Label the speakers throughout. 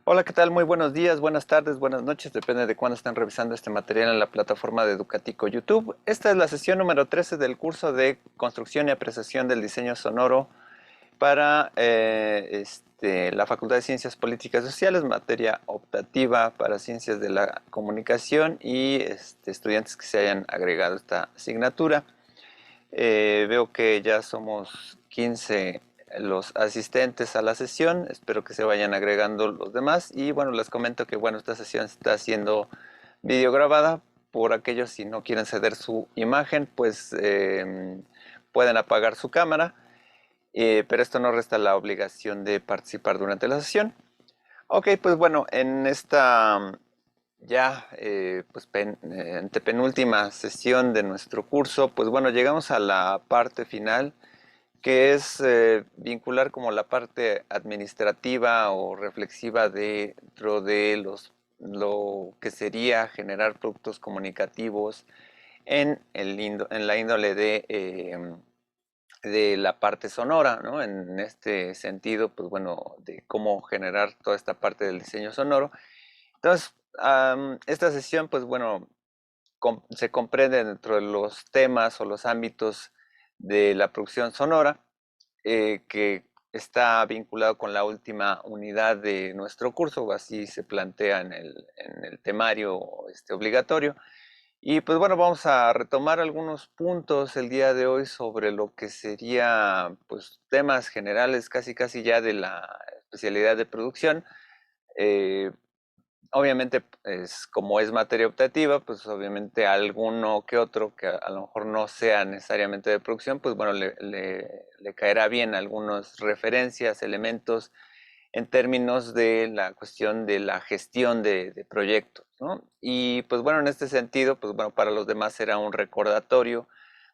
Speaker 1: Hola, ¿qué tal? Muy buenos días, buenas tardes, buenas noches, depende de cuándo estén revisando este material en la plataforma de Educatico YouTube. Esta es la sesión número 13 del curso de Construcción y Apreciación del Diseño Sonoro para la Facultad de Ciencias Políticas y Sociales, materia optativa para Ciencias de la Comunicación y estudiantes que se hayan agregado a esta asignatura. Veo que ya somos 15 los asistentes a la sesión, espero que se vayan agregando los demás y bueno, les comento que bueno, esta sesión está siendo videograbada por aquellos si no quieren ceder su imagen, pues pueden apagar su cámara, pero esto no resta la obligación de participar durante la sesión. Ok, pues bueno, en esta ya antepenúltima sesión de nuestro curso, pues bueno, llegamos a la parte final, que es vincular como la parte administrativa o reflexiva dentro de lo que sería generar productos comunicativos en la índole de la parte sonora, ¿no? En este sentido, pues bueno, de cómo generar toda esta parte del diseño sonoro. Entonces, esta sesión, pues bueno, se comprende dentro de los temas o los ámbitos de la producción sonora, que está vinculado con la última unidad de nuestro curso, así se plantea en el temario obligatorio. Y pues bueno, vamos a retomar algunos puntos el día de hoy sobre lo que sería pues temas generales casi casi ya de la especialidad de producción. Eh, Obviamente, pues, como es materia optativa, pues obviamente alguno que otro que a lo mejor no sea necesariamente de producción, pues bueno, le caerá bien algunas referencias, elementos en términos de la cuestión de la gestión de proyectos, ¿no? Y pues bueno, en este sentido, pues bueno, para los demás será un recordatorio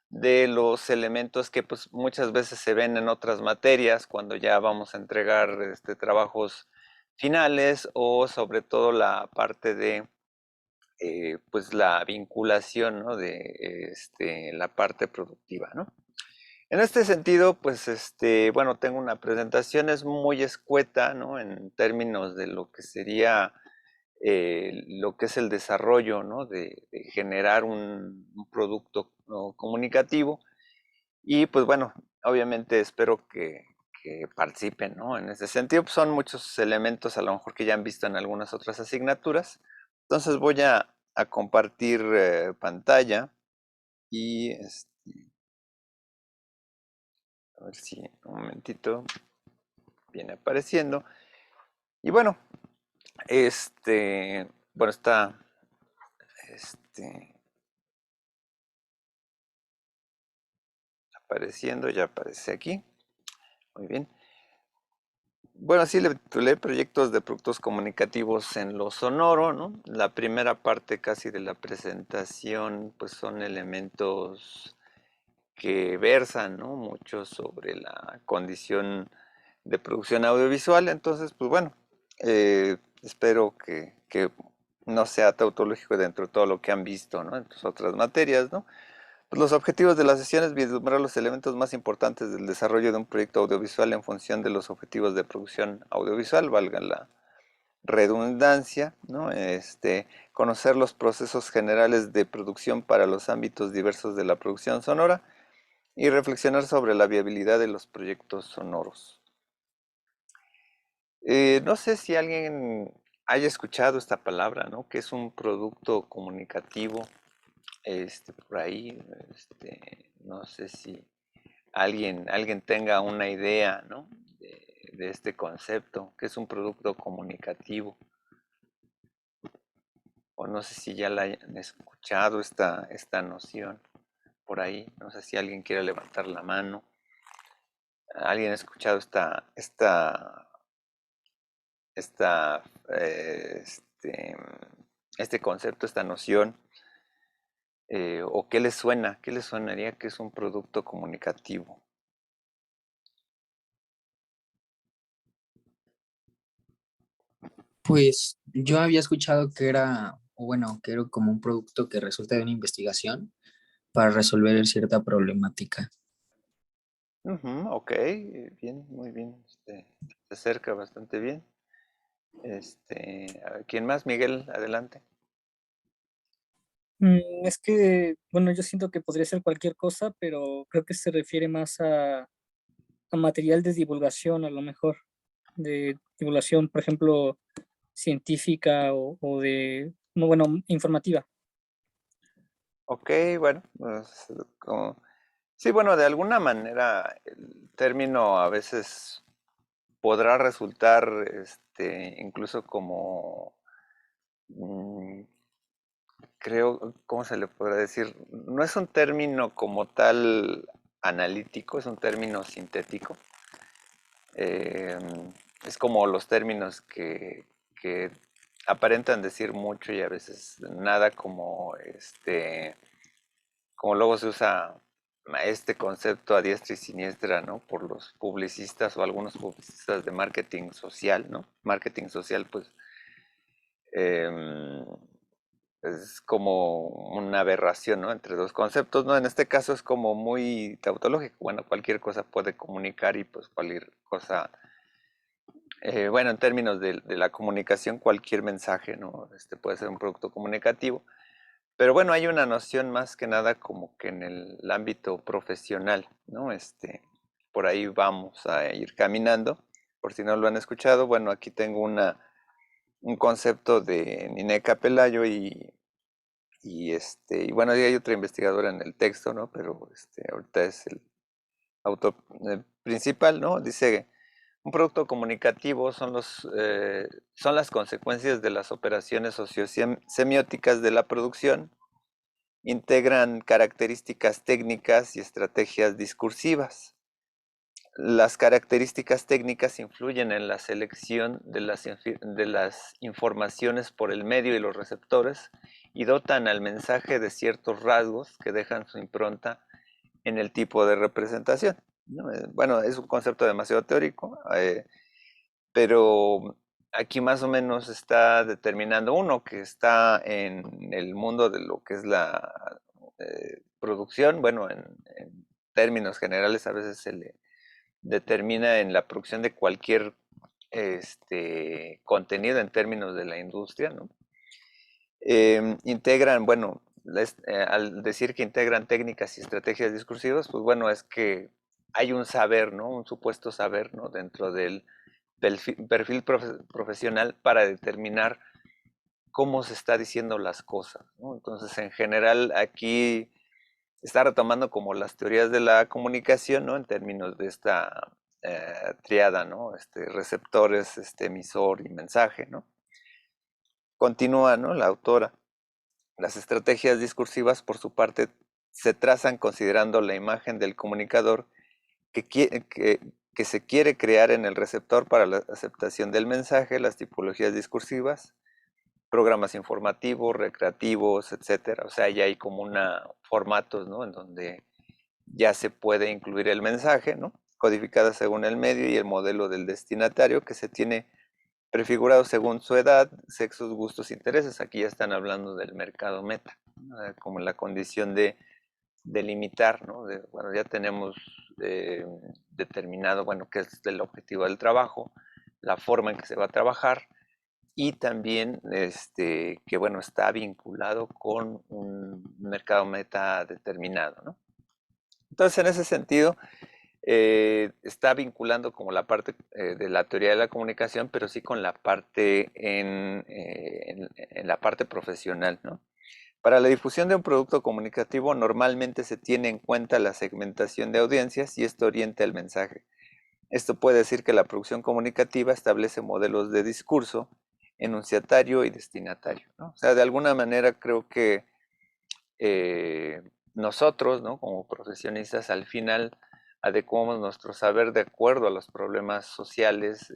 Speaker 1: de los elementos que pues muchas veces se ven en otras materias cuando ya vamos a entregar trabajos finales o sobre todo la parte de pues la vinculación, ¿no? De la parte productiva, ¿no? En este sentido, pues bueno, tengo una presentación, es muy escueta, ¿no? En términos de lo que sería lo que es el desarrollo, ¿no? De generar un producto, ¿no? Comunicativo. Y pues bueno, obviamente espero que participen, ¿no? En ese sentido, pues son muchos elementos a lo mejor que ya han visto en algunas otras asignaturas. Entonces voy a compartir pantalla y a ver si un momentito viene apareciendo. Y bueno, bueno, está este, apareciendo, ya aparece aquí. Muy bien. Bueno, sí le titulé proyectos de productos comunicativos en lo sonoro, ¿no? La primera parte casi de la presentación, pues son elementos que versan, ¿no? Mucho sobre la condición de producción audiovisual. Entonces, pues bueno, espero que no sea tautológico dentro de todo lo que han visto, ¿no? En tus otras materias, ¿no? Pues los objetivos de la sesión es vislumbrar los elementos más importantes del desarrollo de un proyecto audiovisual en función de los objetivos de producción audiovisual, valga la redundancia, ¿no? Conocer los procesos generales de producción para los ámbitos diversos de la producción sonora y reflexionar sobre la viabilidad de los proyectos sonoros. No sé si alguien haya escuchado esta palabra, ¿no? Que es un producto comunicativo, por ahí, no sé si alguien tenga una idea, ¿no? De este concepto, que es un producto comunicativo. O no sé si ya la hayan escuchado esta noción por ahí. No sé si alguien quiere levantar la mano. ¿Alguien ha escuchado esta, este concepto, esta noción? ¿O qué les suena? ¿Qué les sonaría que es un producto comunicativo?
Speaker 2: Pues yo había escuchado que era, o bueno, que era como un producto que resulta de una investigación para resolver cierta problemática.
Speaker 1: Ujú, ok, bien, muy bien. Se acerca bastante bien. A ver, ¿quién más? Miguel, adelante.
Speaker 3: Es que, bueno, yo siento que podría ser cualquier cosa, pero creo que se refiere más a material de divulgación, a lo mejor, de divulgación, por ejemplo, científica o de, no, bueno, informativa.
Speaker 1: Ok, bueno, pues, sí, bueno, de alguna manera el término a veces podrá resultar, incluso como, mm, creo, ¿cómo se le podrá decir? No es un término como tal analítico, es un término sintético. Eh, es como los términos que aparentan decir mucho y a veces nada, como como luego se usa este concepto a diestra y siniestra, ¿no? Por los publicistas o algunos publicistas de marketing social, ¿no? Marketing social, pues, em, es como una aberración, ¿no? Entre dos conceptos, ¿no? En este caso es como muy tautológico. Bueno, cualquier cosa puede comunicar y pues cualquier cosa, bueno, en términos de la comunicación, cualquier mensaje, ¿no? Puede ser un producto comunicativo. Pero bueno, hay una noción más que nada como que en el ámbito profesional, ¿no? Por ahí vamos a ir caminando. Por si no lo han escuchado, bueno, aquí tengo un concepto de Nineca Pelayo y bueno, y hay otra investigadora en el texto, ¿no? Pero ahorita es el autor principal, ¿no? Dice, un producto comunicativo son las consecuencias de las operaciones sociosemióticas de la producción, integran características técnicas y estrategias discursivas. Las características técnicas influyen en la selección de las informaciones por el medio y los receptores y dotan al mensaje de ciertos rasgos que dejan su impronta en el tipo de representación, ¿no? Bueno, es un concepto demasiado teórico, pero aquí más o menos está determinando uno que está en el mundo de lo que es la producción. Bueno, en términos generales a veces se le determina en la producción de cualquier contenido en términos de la industria, ¿no? Integran, bueno, al decir que integran técnicas y estrategias discursivas, pues bueno, es que hay un saber, ¿no? Un supuesto saber, ¿no? Dentro del perfil profesional para determinar cómo se está diciendo las cosas, ¿no? Entonces, en general, aquí está retomando como las teorías de la comunicación, ¿no? En términos de esta triada, ¿no? Receptores, emisor y mensaje, ¿no? Continúa, ¿no? La autora. Las estrategias discursivas, por su parte, se trazan considerando la imagen del comunicador que, que se quiere crear en el receptor para la aceptación del mensaje, las tipologías discursivas, programas informativos, recreativos, etcétera. O sea, ya hay como una formatos, ¿no? En donde ya se puede incluir el mensaje, ¿no? Codificada según el medio y el modelo del destinatario, que se tiene prefigurado según su edad, sexos, gustos, intereses. Aquí ya están hablando del mercado meta, ¿no? Como la condición de delimitar, ¿no? Bueno, ya tenemos determinado, bueno, qué es el objetivo del trabajo, la forma en que se va a trabajar y también que, bueno, está vinculado con un mercado meta determinado, ¿no? Entonces, en ese sentido, está vinculando como la parte de la teoría de la comunicación, pero sí con la parte en la parte profesional, ¿no? Para la difusión de un producto comunicativo normalmente se tiene en cuenta la segmentación de audiencias y esto orienta el mensaje. Esto puede decir que la producción comunicativa establece modelos de discurso, enunciatario y destinatario, ¿no? O sea, de alguna manera creo que eh, nosotros, ¿no? Como profesionistas, al final adecuamos nuestro saber de acuerdo a los problemas sociales,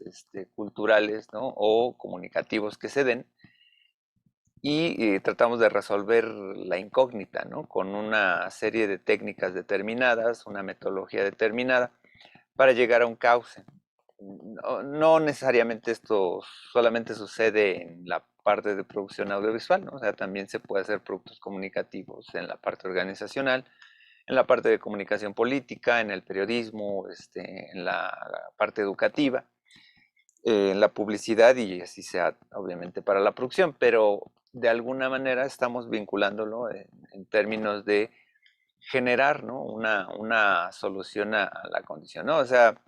Speaker 1: culturales, ¿no? O comunicativos que se den y tratamos de resolver la incógnita, ¿no? Con una serie de técnicas determinadas, una metodología determinada, para llegar a un cauce. No, no necesariamente esto solamente sucede en la parte de producción audiovisual, ¿no? O sea, también se puede hacer productos comunicativos en la parte organizacional, en la parte de comunicación política, en el periodismo, en la parte educativa. en la publicidad y así sea obviamente para la producción, pero de alguna manera estamos vinculándolo en términos de generar, ¿no? Una solución a la condición, ¿no? O sea,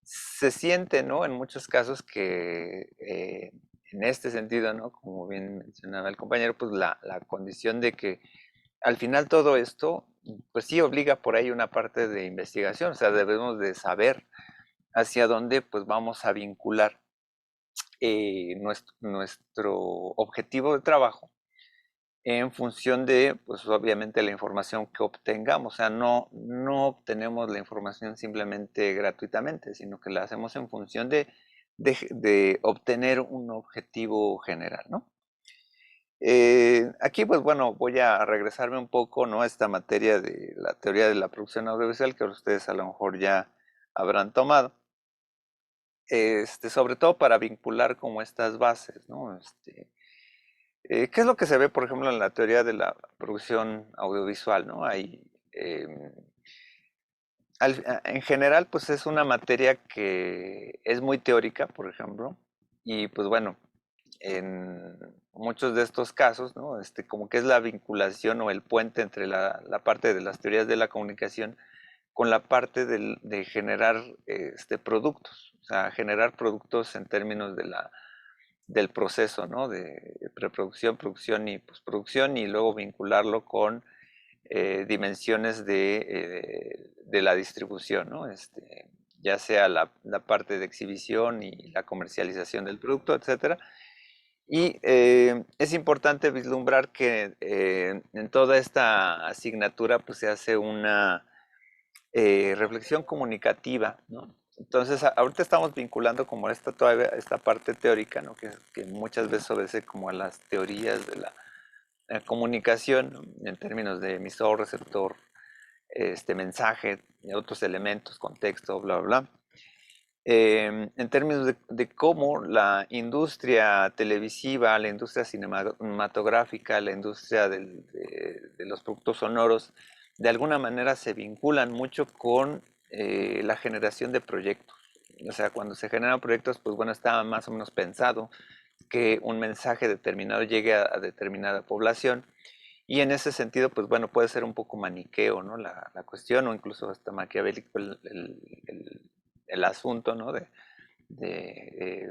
Speaker 1: se siente, ¿no? En muchos casos que en este sentido, ¿no? Como bien mencionaba el compañero, pues la condición de que al final todo esto, pues sí obliga por ahí una parte de investigación, o sea, debemos de saber hacia dónde pues vamos a vincular nuestro objetivo de trabajo en función de, pues obviamente la información que obtengamos. O sea, no obtenemos la información simplemente gratuitamente, sino que la hacemos en función de obtener un objetivo general, ¿no? Aquí, pues bueno, voy a regresarme un poco, ¿no? A esta materia de la teoría de la producción audiovisual que ustedes a lo mejor ya habrán tomado. Sobre todo para vincular como estas bases, ¿no? ¿Qué es lo que se ve, por ejemplo, en la teoría de la producción audiovisual, ¿no? Hay, en general, pues es una materia que es muy teórica, por ejemplo, y pues bueno, en muchos de estos casos, ¿no? Como que es la vinculación o el puente entre la parte de las teorías de la comunicación con la parte de generar productos, o sea, generar productos en términos del proceso, ¿no? De preproducción, producción y postproducción y luego vincularlo con dimensiones de la distribución, ¿no? Ya sea la parte de exhibición y la comercialización del producto, etcétera. Y es importante vislumbrar que en toda esta asignatura pues, se hace una reflexión comunicativa, ¿no? Entonces, ahorita estamos vinculando como todavía esta parte teórica, ¿no? Que muchas veces obedece como a las teorías de la comunicación, ¿no? En términos de emisor, receptor, mensaje, y otros elementos, contexto, bla, bla, bla. En términos de cómo la industria televisiva, la industria cinematográfica, la industria de los productos sonoros, de alguna manera se vinculan mucho con la generación de proyectos. O sea, cuando se generan proyectos, pues bueno, está más o menos pensado que un mensaje determinado llegue a determinada población. Y en ese sentido, pues bueno, puede ser un poco maniqueo, ¿no? La cuestión, o incluso hasta maquiavélico el asunto, ¿no?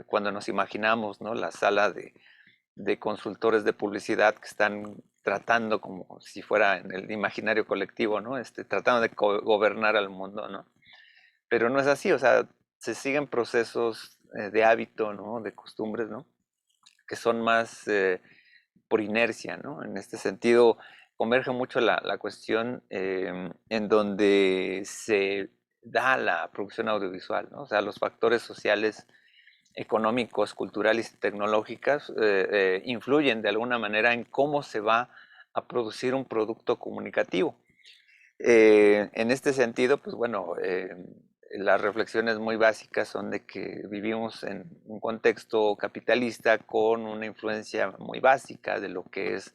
Speaker 1: Cuando nos imaginamos, ¿no? La sala de consultores de publicidad que están tratando como si fuera en el imaginario colectivo, ¿no? Tratando de gobernar al mundo, ¿no? Pero no es así, o sea, se siguen procesos de hábito, ¿no? De costumbres, ¿no? Que son más por inercia, ¿no? En este sentido, converge mucho la cuestión en donde se da la producción audiovisual, ¿no? O sea, los factores sociales, económicos, culturales y tecnológicas influyen de alguna manera en cómo se va a producir un producto comunicativo. En este sentido, pues bueno, las reflexiones muy básicas son de que vivimos en un contexto capitalista con una influencia muy básica de lo que es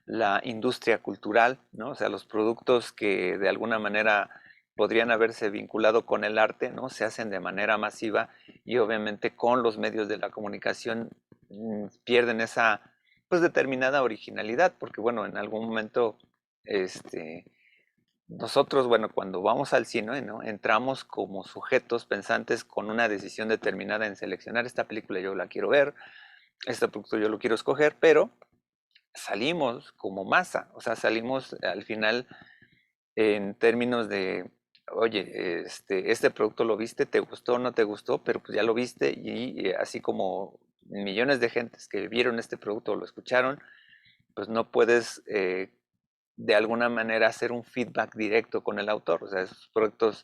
Speaker 1: la industria cultural, ¿no? O sea, los productos que de alguna manera podrían haberse vinculado con el arte, ¿no? Se hacen de manera masiva y obviamente con los medios de la comunicación pierden esa, pues, determinada originalidad, porque bueno, en algún momento, este, nosotros, bueno, cuando vamos al cine, ¿no? Entramos como sujetos pensantes con una decisión determinada en seleccionar esta película, yo la quiero ver, este producto yo lo quiero escoger, pero salimos como masa, o sea, salimos al final en términos de, oye, este producto lo viste, te gustó o no te gustó, pero pues ya lo viste y así como millones de gentes que vieron este producto o lo escucharon, pues no puedes de alguna manera hacer un feedback directo con el autor. O sea, esos proyectos,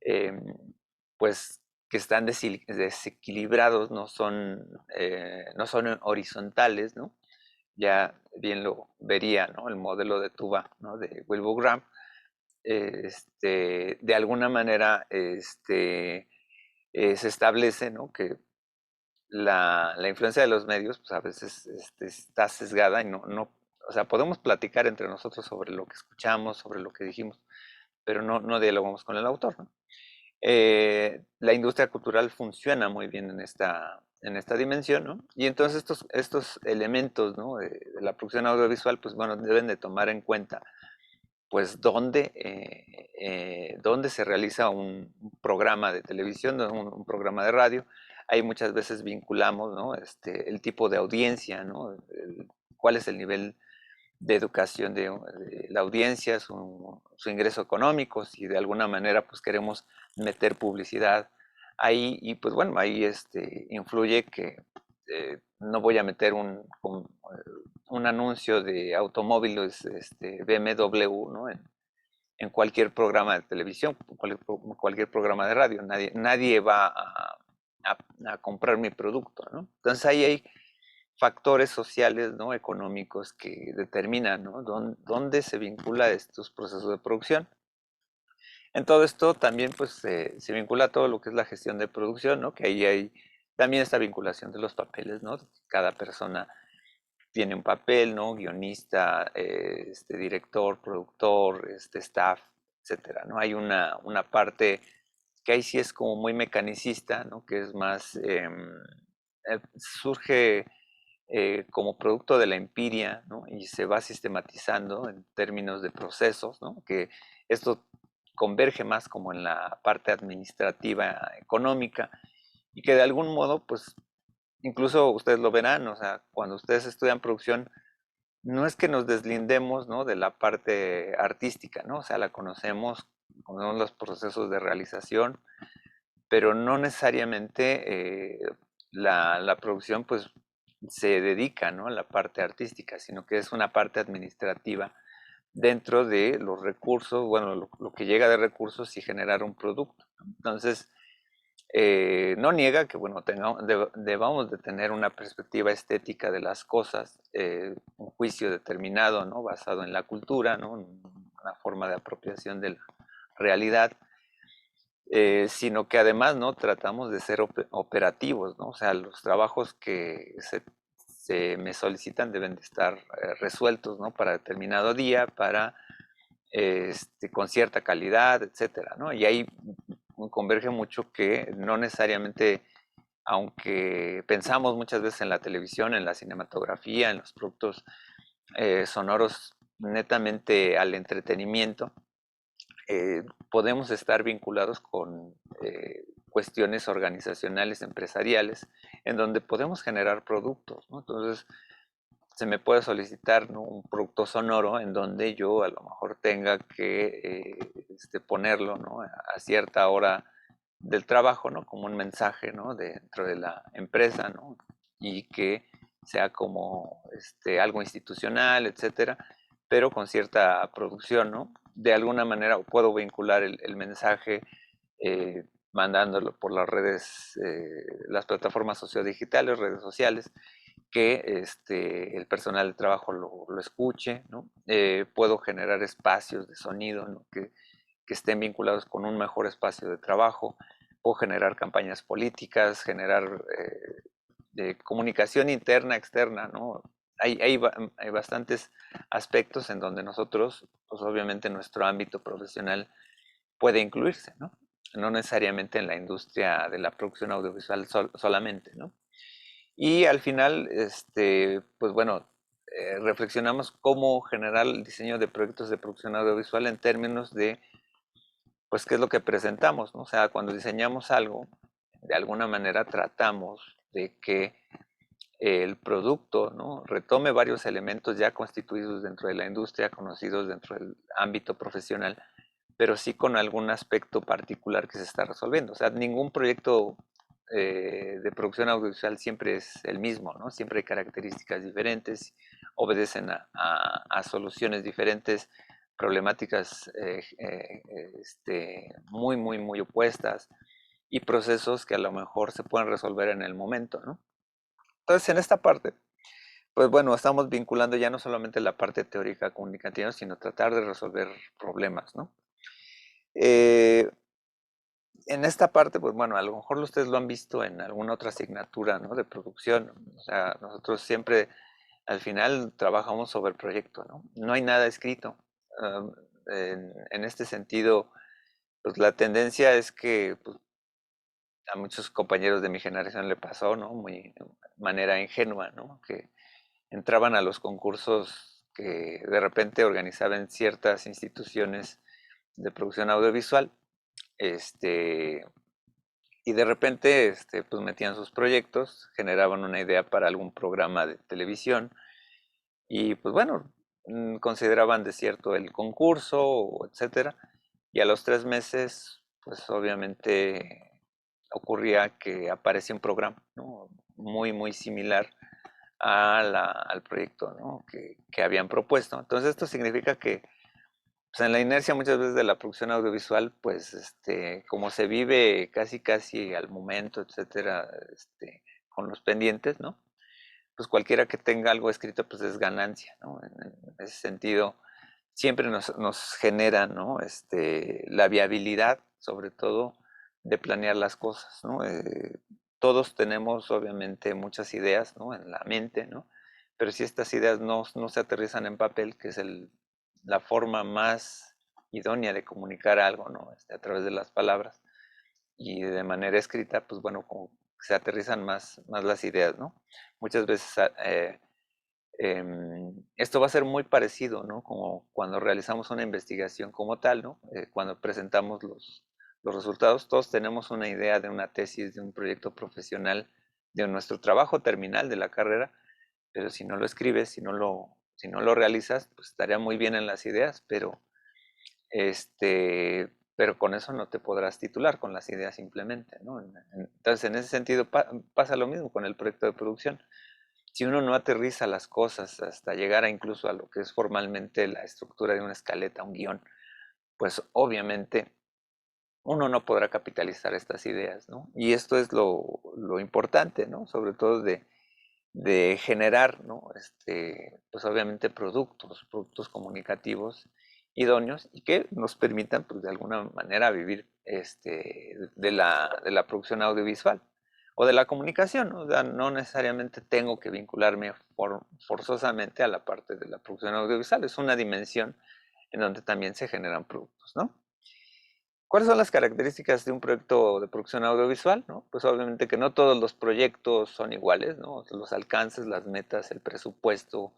Speaker 1: eh, pues, que están desequilibrados, no son horizontales, ¿no? Ya bien lo vería, ¿no? El modelo de tuba, ¿no? De Wilbur Graham. De alguna manera, se establece, ¿no? Que la influencia de los medios, pues a veces está sesgada y no, o sea, podemos platicar entre nosotros sobre lo que escuchamos, sobre lo que dijimos, pero no dialogamos con el autor, ¿no? La industria cultural funciona muy bien en esta dimensión, ¿no? Y entonces estos elementos, ¿no? De la producción audiovisual, pues bueno, deben de tomar en cuenta, pues, dónde se realiza un programa de televisión, ¿no? Un programa de radio. Ahí muchas veces vinculamos, ¿no? El tipo de audiencia, ¿no? Cuál es el nivel de educación de la audiencia, su ingreso económico, si de alguna manera pues queremos meter publicidad ahí, y pues bueno, ahí influye que no voy a meter un anuncio de automóviles BMW, ¿no? En cualquier programa de televisión, cualquier programa de radio, nadie va a comprar mi producto, ¿no? Entonces ahí hay factores sociales, ¿no? Económicos que determinan, ¿no? Dónde se vincula estos procesos de producción. En todo esto también pues se vincula todo lo que es la gestión de producción, ¿no? Que ahí hay también esta vinculación de los papeles, ¿no? Cada persona tiene un papel, ¿no? Guionista, director, productor, staff, etcétera, ¿no? Hay una parte que ahí sí es como muy mecanicista, ¿no? Que es más, surge como producto de la empiria, ¿no? Y se va sistematizando en términos de procesos, ¿no? Que esto converge más como en la parte administrativa económica y que de algún modo, pues, incluso ustedes lo verán, o sea, cuando ustedes estudian producción, no es que nos deslindemos, ¿no? De la parte artística, ¿no? O sea, la conocemos los procesos de realización, pero no necesariamente la producción, pues, se dedica, ¿no? A la parte artística, sino que es una parte administrativa dentro de los recursos, bueno, lo que llega de recursos y generar un producto, ¿no? Entonces, no niega que, bueno, debamos de tener una perspectiva estética de las cosas, un juicio determinado, ¿no? Basado en la cultura, ¿no? Una forma de apropiación de la realidad, sino que además, ¿no? Tratamos de ser operativos, ¿no? O sea, los trabajos que se me solicitan deben de estar resueltos, ¿no? Para determinado día, con cierta calidad, etcétera, ¿no? Y ahí converge mucho que no necesariamente, aunque pensamos muchas veces en la televisión, en la cinematografía, en los productos sonoros netamente al entretenimiento, podemos estar vinculados con cuestiones organizacionales, empresariales, en donde podemos generar productos, ¿no? Entonces, se me puede solicitar, ¿no? Un producto sonoro en donde yo a lo mejor tenga que ponerlo, ¿no? A cierta hora del trabajo, ¿no? Como un mensaje, ¿no? Dentro de la empresa, ¿no? Y que sea como algo institucional, etcétera, pero con cierta producción, ¿no? De alguna manera puedo vincular el mensaje eh, mandándolo por las redes, las plataformas sociodigitales, redes sociales, que el personal de trabajo lo escuche, ¿no? Puedo generar espacios de sonido, ¿no? Que estén vinculados con un mejor espacio de trabajo, puedo generar campañas políticas, generar comunicación interna, externa, ¿no? Hay bastantes aspectos en donde nosotros, pues obviamente nuestro ámbito profesional puede incluirse, ¿no? No necesariamente en la industria de la producción audiovisual solamente, ¿no? Y al final, pues bueno, reflexionamos cómo generar el diseño de proyectos de producción audiovisual en términos de, pues, qué es lo que presentamos, ¿no? O sea, cuando diseñamos algo, de alguna manera tratamos de que el producto, ¿no? Retome varios elementos ya constituidos dentro de la industria, conocidos dentro del ámbito profesional, pero sí con algún aspecto particular que se está resolviendo. O sea, ningún proyecto de producción audiovisual siempre es el mismo, ¿no? Siempre hay características diferentes, obedecen a soluciones diferentes, problemáticas muy, muy, muy opuestas y procesos que a lo mejor se pueden resolver en el momento, ¿no? Entonces, en esta parte, pues bueno, estamos vinculando ya no solamente la parte teórica comunicativa, sino tratar de resolver problemas, ¿no? Eh, en esta parte, pues bueno, a lo mejor ustedes lo han visto en alguna otra asignatura, ¿no? De producción. O sea, nosotros siempre al final trabajamos sobre el proyecto, ¿no? No hay nada escrito. En este sentido, pues la tendencia es que pues, a muchos compañeros de mi generación le pasó, ¿no? Muy de manera ingenua, ¿no? Que entraban a los concursos que de repente organizaban ciertas instituciones de producción audiovisual, este, y de repente, pues metían sus proyectos, generaban una idea para algún programa de televisión y pues bueno, consideraban desierto el concurso, etcétera, y a los 3 meses, pues obviamente ocurría que aparecía un programa, ¿no? Muy, muy similar al proyecto, ¿no? que habían propuesto. Entonces esto significa que pues, en la inercia muchas veces de la producción audiovisual, pues como se vive casi casi al momento, etcétera, con los pendientes, ¿no? Pues cualquiera que tenga algo escrito, pues es ganancia, ¿no? En ese sentido, siempre nos genera, ¿no? La viabilidad, sobre todo, de planear las cosas, ¿no? Todos tenemos, obviamente, muchas ideas, ¿no? En la mente, ¿no? Pero si estas ideas no se aterrizan en papel, que es la forma más idónea de comunicar algo, ¿no? A través de las palabras y de manera escrita, pues bueno, como se aterrizan más las ideas, ¿no? Muchas veces esto va a ser muy parecido, ¿no? Como cuando realizamos una investigación como tal, ¿no? Cuando presentamos los resultados, todos tenemos una idea de una tesis, de un proyecto profesional, de nuestro trabajo terminal de la carrera, pero si no lo escribes, si no lo realizas, pues estaría muy bien en las ideas, pero con eso no te podrás titular con las ideas simplemente, ¿no? Entonces, en ese sentido pasa lo mismo con el proyecto de producción. Si uno no aterriza las cosas hasta llegar a incluso a lo que es formalmente la estructura de una escaleta, un guión, pues obviamente uno no podrá capitalizar estas ideas, ¿no? Y esto es lo importante, ¿no? Sobre todo de generar, ¿no? Pues obviamente productos comunicativos idóneos y que nos permitan, pues de alguna manera vivir de la producción audiovisual o de la comunicación, ¿no? O sea, no necesariamente tengo que vincularme forzosamente a la parte de la producción audiovisual, es una dimensión en donde también se generan productos, ¿no? ¿Cuáles son las características de un proyecto de producción audiovisual? ¿No? Pues obviamente que no todos los proyectos son iguales, ¿no? Los alcances, las metas, el presupuesto,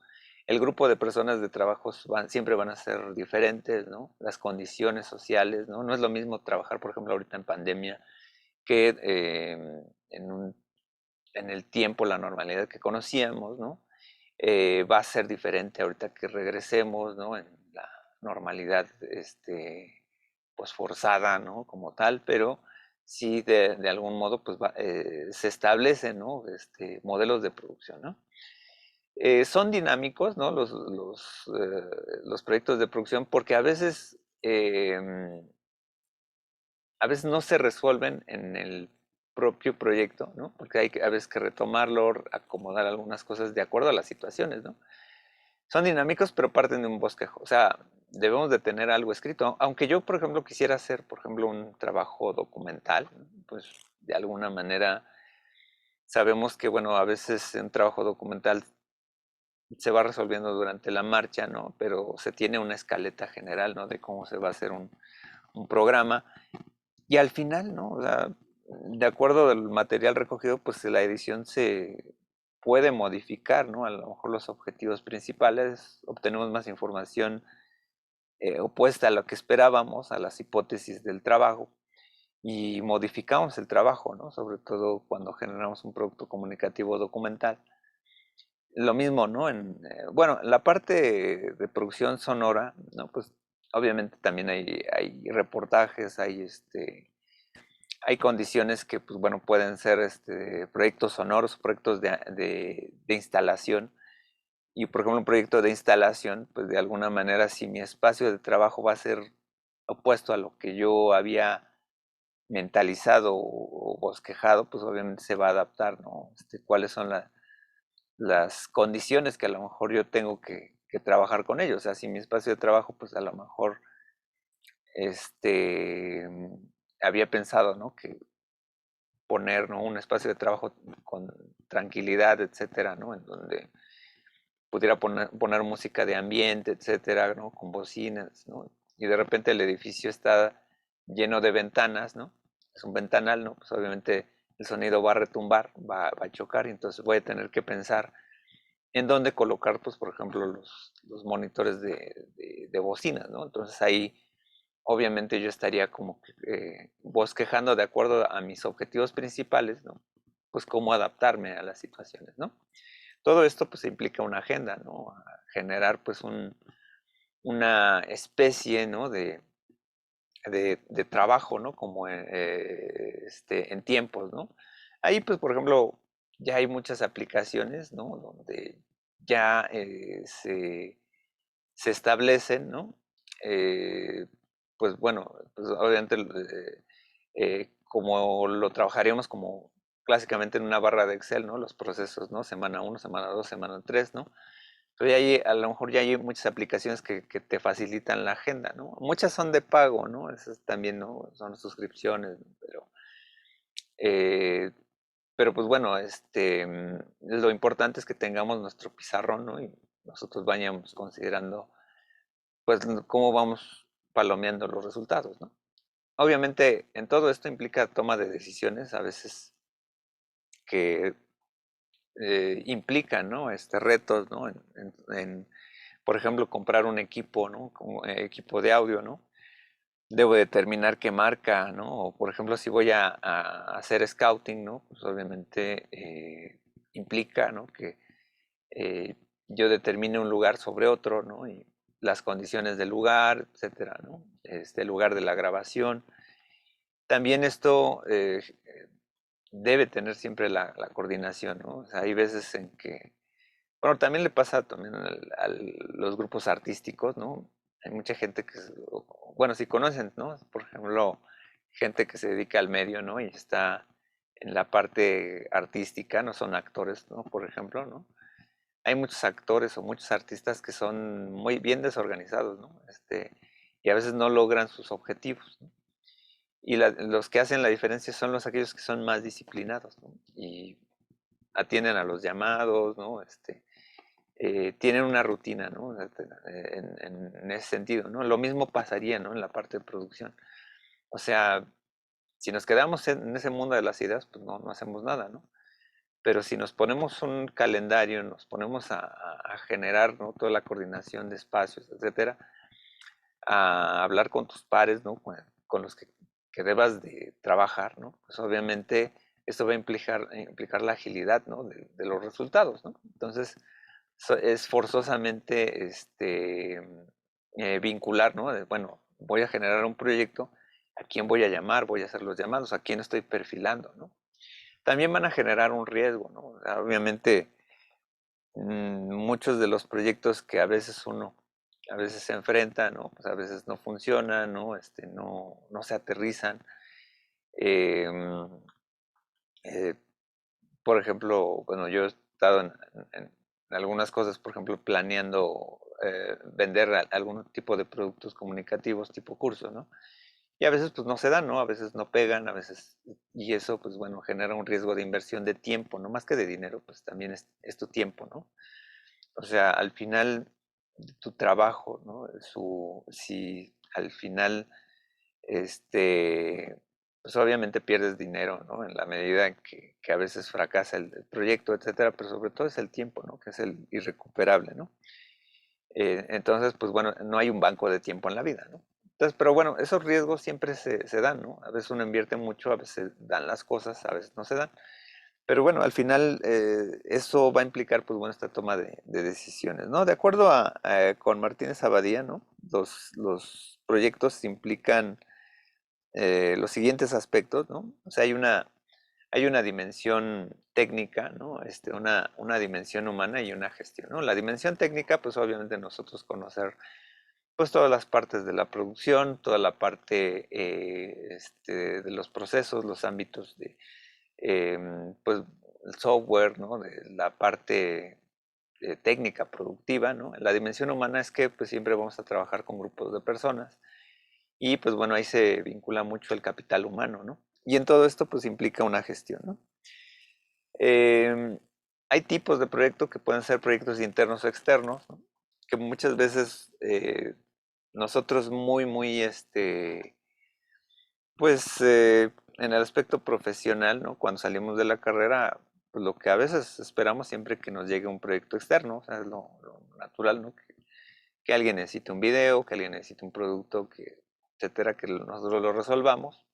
Speaker 1: el grupo de personas de trabajos siempre van a ser diferentes, ¿no? Las condiciones sociales, ¿no? No es lo mismo trabajar, por ejemplo, ahorita en pandemia que en el tiempo, la normalidad que conocíamos, ¿no? Va a ser diferente ahorita que regresemos, ¿no? En la normalidad, pues forzada, ¿no? Como tal, pero sí de algún modo, pues se establecen, ¿no? Modelos de producción, ¿no? Son dinámicos, ¿no? Los proyectos de producción porque a veces no se resuelven en el propio proyecto, ¿no? Porque hay a veces que retomarlo, acomodar algunas cosas de acuerdo a las situaciones, ¿no? Son dinámicos, pero parten de un bosquejo. O sea, debemos de tener algo escrito. Aunque yo, por ejemplo, quisiera hacer, por ejemplo, un trabajo documental, pues de alguna manera sabemos que, bueno, a veces un trabajo documental se va resolviendo durante la marcha, ¿no? Pero se tiene una escaleta general, ¿no? De cómo se va a hacer un programa. Y al final, ¿no? O sea, de acuerdo al material recogido, pues la edición se puede modificar, ¿no? A lo mejor los objetivos principales, obtenemos más información opuesta a lo que esperábamos, a las hipótesis del trabajo, y modificamos el trabajo, ¿no? Sobre todo cuando generamos un producto comunicativo documental. Lo mismo, ¿no? Bueno, la parte de producción sonora, ¿no? Pues obviamente también hay reportajes, hay condiciones que, pues bueno, pueden ser proyectos sonoros, proyectos de instalación. Y, por ejemplo, un proyecto de instalación, pues de alguna manera, si mi espacio de trabajo va a ser opuesto a lo que yo había mentalizado o bosquejado, pues obviamente se va a adaptar, ¿no? Cuáles son las condiciones que a lo mejor yo tengo que trabajar con ellos. O sea, si mi espacio de trabajo, pues a lo mejor este, había pensado, ¿no? Que poner, ¿no? Un espacio de trabajo con tranquilidad, etcétera, ¿no? En donde pudiera poner música de ambiente, etcétera, ¿no? Con bocinas, ¿no? Y de repente el edificio está lleno de ventanas, ¿no? Es un ventanal, ¿no? Pues obviamente el sonido va a retumbar, va a chocar, y entonces voy a tener que pensar en dónde colocar, pues, por ejemplo, los monitores de bocinas, ¿no? Entonces ahí, obviamente, yo estaría como que, bosquejando de acuerdo a mis objetivos principales, ¿no? Pues cómo adaptarme a las situaciones, ¿no? Todo esto, pues, implica una agenda, ¿no? A generar, pues, una especie, ¿no? De trabajo, ¿no? Como en tiempos, ¿no? Ahí, pues, por ejemplo, ya hay muchas aplicaciones, ¿no? Donde ya se establecen, ¿no? Eh, pues bueno, pues obviamente como lo trabajaríamos como clásicamente en una barra de Excel, ¿no? Los procesos, ¿no? Semana uno, semana 2, semana 3, ¿no? Pero ya a lo mejor ya hay muchas aplicaciones que te facilitan la agenda, ¿no? Muchas son de pago, ¿no? Esas también, ¿no? Son suscripciones, ¿no? Eh, pero pues bueno, lo importante es que tengamos nuestro pizarrón, ¿no? Y nosotros vayamos considerando, pues, cómo vamos palomeando los resultados, ¿no? Obviamente, en todo esto implica toma de decisiones, a veces que implican, ¿no? Retos, ¿no? Por ejemplo, comprar un equipo, ¿no? Como equipo de audio, ¿no? Debo determinar qué marca, ¿no? O por ejemplo, si voy a hacer scouting, ¿no? Pues obviamente implica, ¿no? Que eh, yo determine un lugar sobre otro, ¿no? Y las condiciones del lugar, etcétera, ¿no? El lugar de la grabación. También esto debe tener siempre la coordinación, ¿no? O sea, hay veces en que, bueno, también le pasa también a los grupos artísticos, ¿no? Hay mucha gente que, bueno, si conocen, ¿no? Por ejemplo, gente que se dedica al medio, ¿no? Y está en la parte artística, no son actores, ¿no? Por ejemplo, ¿no? Hay muchos actores o muchos artistas que son muy bien desorganizados, ¿no? Y a veces no logran sus objetivos, ¿no? Y los que hacen la diferencia son aquellos que son más disciplinados, ¿no? Y atienden a los llamados, ¿no? Tienen una rutina, ¿no? En ese sentido, ¿no? Lo mismo pasaría, ¿no? En la parte de producción. O sea, si nos quedamos en ese mundo de las ideas, pues no hacemos nada, ¿no? Pero si nos ponemos un calendario, nos ponemos a generar, ¿no? Toda la coordinación de espacios, etcétera, a hablar con tus pares, ¿no? Con los que debas de trabajar, ¿no? Pues obviamente esto va a implicar la agilidad, ¿no? De los resultados, ¿no? Entonces, es forzosamente vincular, ¿no? Bueno, voy a generar un proyecto, ¿a quién voy a llamar? Voy a hacer los llamados, ¿a quién estoy perfilando, ¿no? También van a generar un riesgo, ¿no? O sea, obviamente, muchos de los proyectos que a veces se enfrenta, ¿no? Pues a veces no funcionan, ¿no? No se aterrizan. Em, eh, por ejemplo, bueno, yo he estado en algunas cosas, por ejemplo, planeando vender algún tipo de productos comunicativos tipo curso, ¿no? Y a veces pues no se dan, ¿no? A veces no pegan, a veces, y eso pues bueno, genera un riesgo de inversión de tiempo, ¿no? Más que de dinero, pues también es tu tiempo, ¿no? O sea, al final tu trabajo, ¿no? Si al final, este, pues obviamente pierdes dinero, ¿no? En la medida en que a veces fracasa el proyecto, etcétera, pero sobre todo es el tiempo, ¿no? Que es el irrecuperable, ¿no? Entonces, pues bueno, no hay un banco de tiempo en la vida, ¿no? Entonces, pero bueno, esos riesgos siempre se dan, ¿no? A veces uno invierte mucho, a veces dan las cosas, a veces no se dan. Pero bueno, al final eso va a implicar, pues bueno, esta toma de decisiones, ¿no? De acuerdo con Martínez Abadía, ¿no? Los proyectos implican los siguientes aspectos, ¿no? O sea, hay una dimensión técnica, ¿no? Una dimensión humana y una gestión, ¿no? La dimensión técnica, pues obviamente nosotros conocer, pues todas las partes de la producción, toda la parte de los procesos, los ámbitos pues el software, ¿no? De la parte técnica, productiva, ¿no? La dimensión humana es que pues siempre vamos a trabajar con grupos de personas y pues bueno, ahí se vincula mucho el capital humano, ¿no? Y en todo esto pues implica una gestión, ¿no? Em, Hay tipos de proyectos que pueden ser proyectos internos o externos, ¿no? Que muchas veces nosotros muy, muy, Pues en el aspecto profesional, ¿no? Cuando salimos de la carrera, pues lo que a veces esperamos siempre que nos llegue un proyecto externo, o sea, es lo natural, ¿no? Que alguien necesite un video, que alguien necesite un producto, que, etcétera, que nosotros lo resolvamos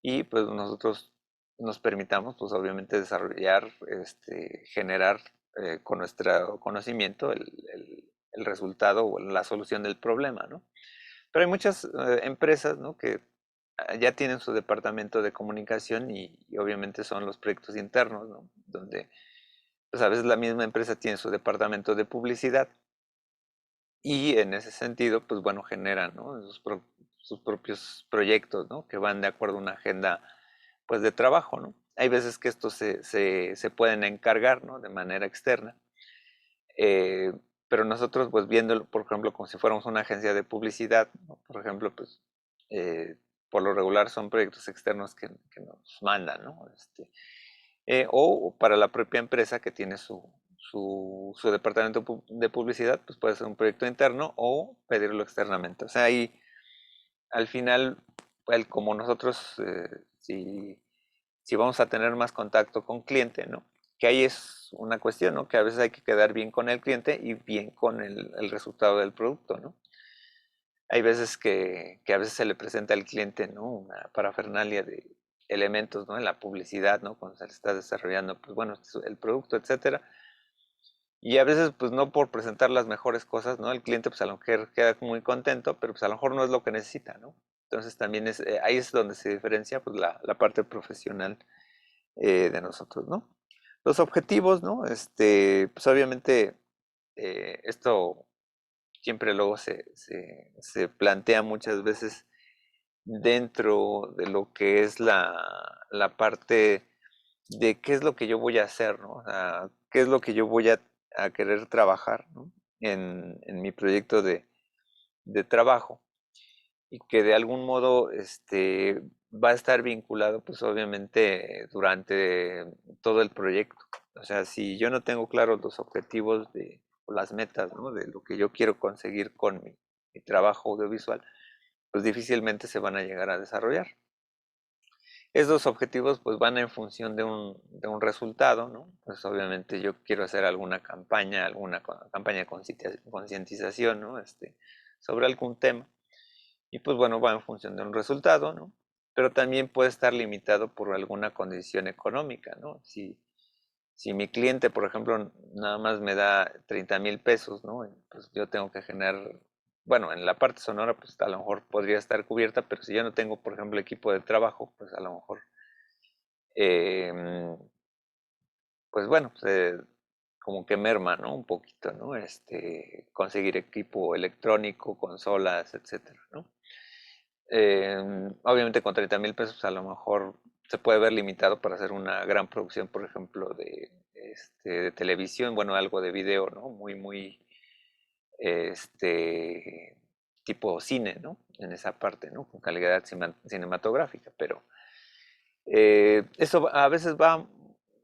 Speaker 1: y pues nosotros nos permitamos, pues obviamente desarrollar, generar con nuestro conocimiento el resultado o la solución del problema, ¿no? Pero hay muchas empresas, ¿no? Que ya tienen su departamento de comunicación y obviamente son los proyectos internos, ¿no? Donde pues a veces la misma empresa tiene su departamento de publicidad y en ese sentido, pues bueno, generan, ¿no? Sus propios proyectos, ¿no? Que van de acuerdo a una agenda, pues de trabajo, ¿no? Hay veces que estos se pueden encargar, ¿no? De manera externa, eh, pero nosotros, pues viéndolo, por ejemplo, como si fuéramos una agencia de publicidad, ¿no? Por ejemplo, pues eh, por lo regular son proyectos externos que nos mandan, ¿no? O para la propia empresa que tiene su departamento de publicidad, pues puede ser un proyecto interno o pedirlo externamente. O sea, ahí al final, como nosotros, si vamos a tener más contacto con cliente, ¿no? Que ahí es una cuestión, ¿no? Que a veces hay que quedar bien con el cliente y bien con el resultado del producto, ¿no? Hay veces que a veces se le presenta al cliente, ¿no? Una parafernalia de elementos, ¿no? En la publicidad, ¿no? Cuando se le está desarrollando, pues bueno, el producto, etcétera. Y a veces, pues no por presentar las mejores cosas, ¿no? El cliente, pues a lo mejor queda muy contento, pero pues a lo mejor no es lo que necesita, ¿no? Entonces también ahí es donde se diferencia, pues la parte profesional de nosotros, ¿no? Los objetivos, ¿no? Pues obviamente esto siempre luego se plantea muchas veces dentro de lo que es la parte de qué es lo que yo voy a hacer, ¿no? O sea, qué es lo que yo voy a querer trabajar, ¿no? En mi proyecto de trabajo y que de algún modo va a estar vinculado, pues obviamente durante todo el proyecto. O sea, si yo no tengo claros los objetivos o las metas, ¿no? De lo que yo quiero conseguir con mi trabajo audiovisual, pues difícilmente se van a llegar a desarrollar. Esos objetivos pues van en función de un resultado, ¿no? Pues obviamente yo quiero hacer alguna campaña, campaña de concientización, ¿no? Sobre algún tema. Y pues bueno, va en función de un resultado, ¿no? Pero también puede estar limitado por alguna condición económica, ¿no? Si mi cliente, por ejemplo, nada más me da 30,000 pesos, ¿no? Pues yo tengo que generar, bueno, en la parte sonora, pues a lo mejor podría estar cubierta, pero si yo no tengo, por ejemplo, equipo de trabajo, pues a lo mejor, eh, pues bueno, como que merma, ¿no? Un poquito, ¿no? Conseguir equipo electrónico, consolas, etcétera, ¿no? Obviamente con 30,000 pesos a lo mejor se puede ver limitado para hacer una gran producción, por ejemplo, de televisión, bueno, algo de video, ¿no? Muy, muy, este, tipo cine, ¿no? En esa parte, ¿no? Con calidad cinematográfica, pero eso a veces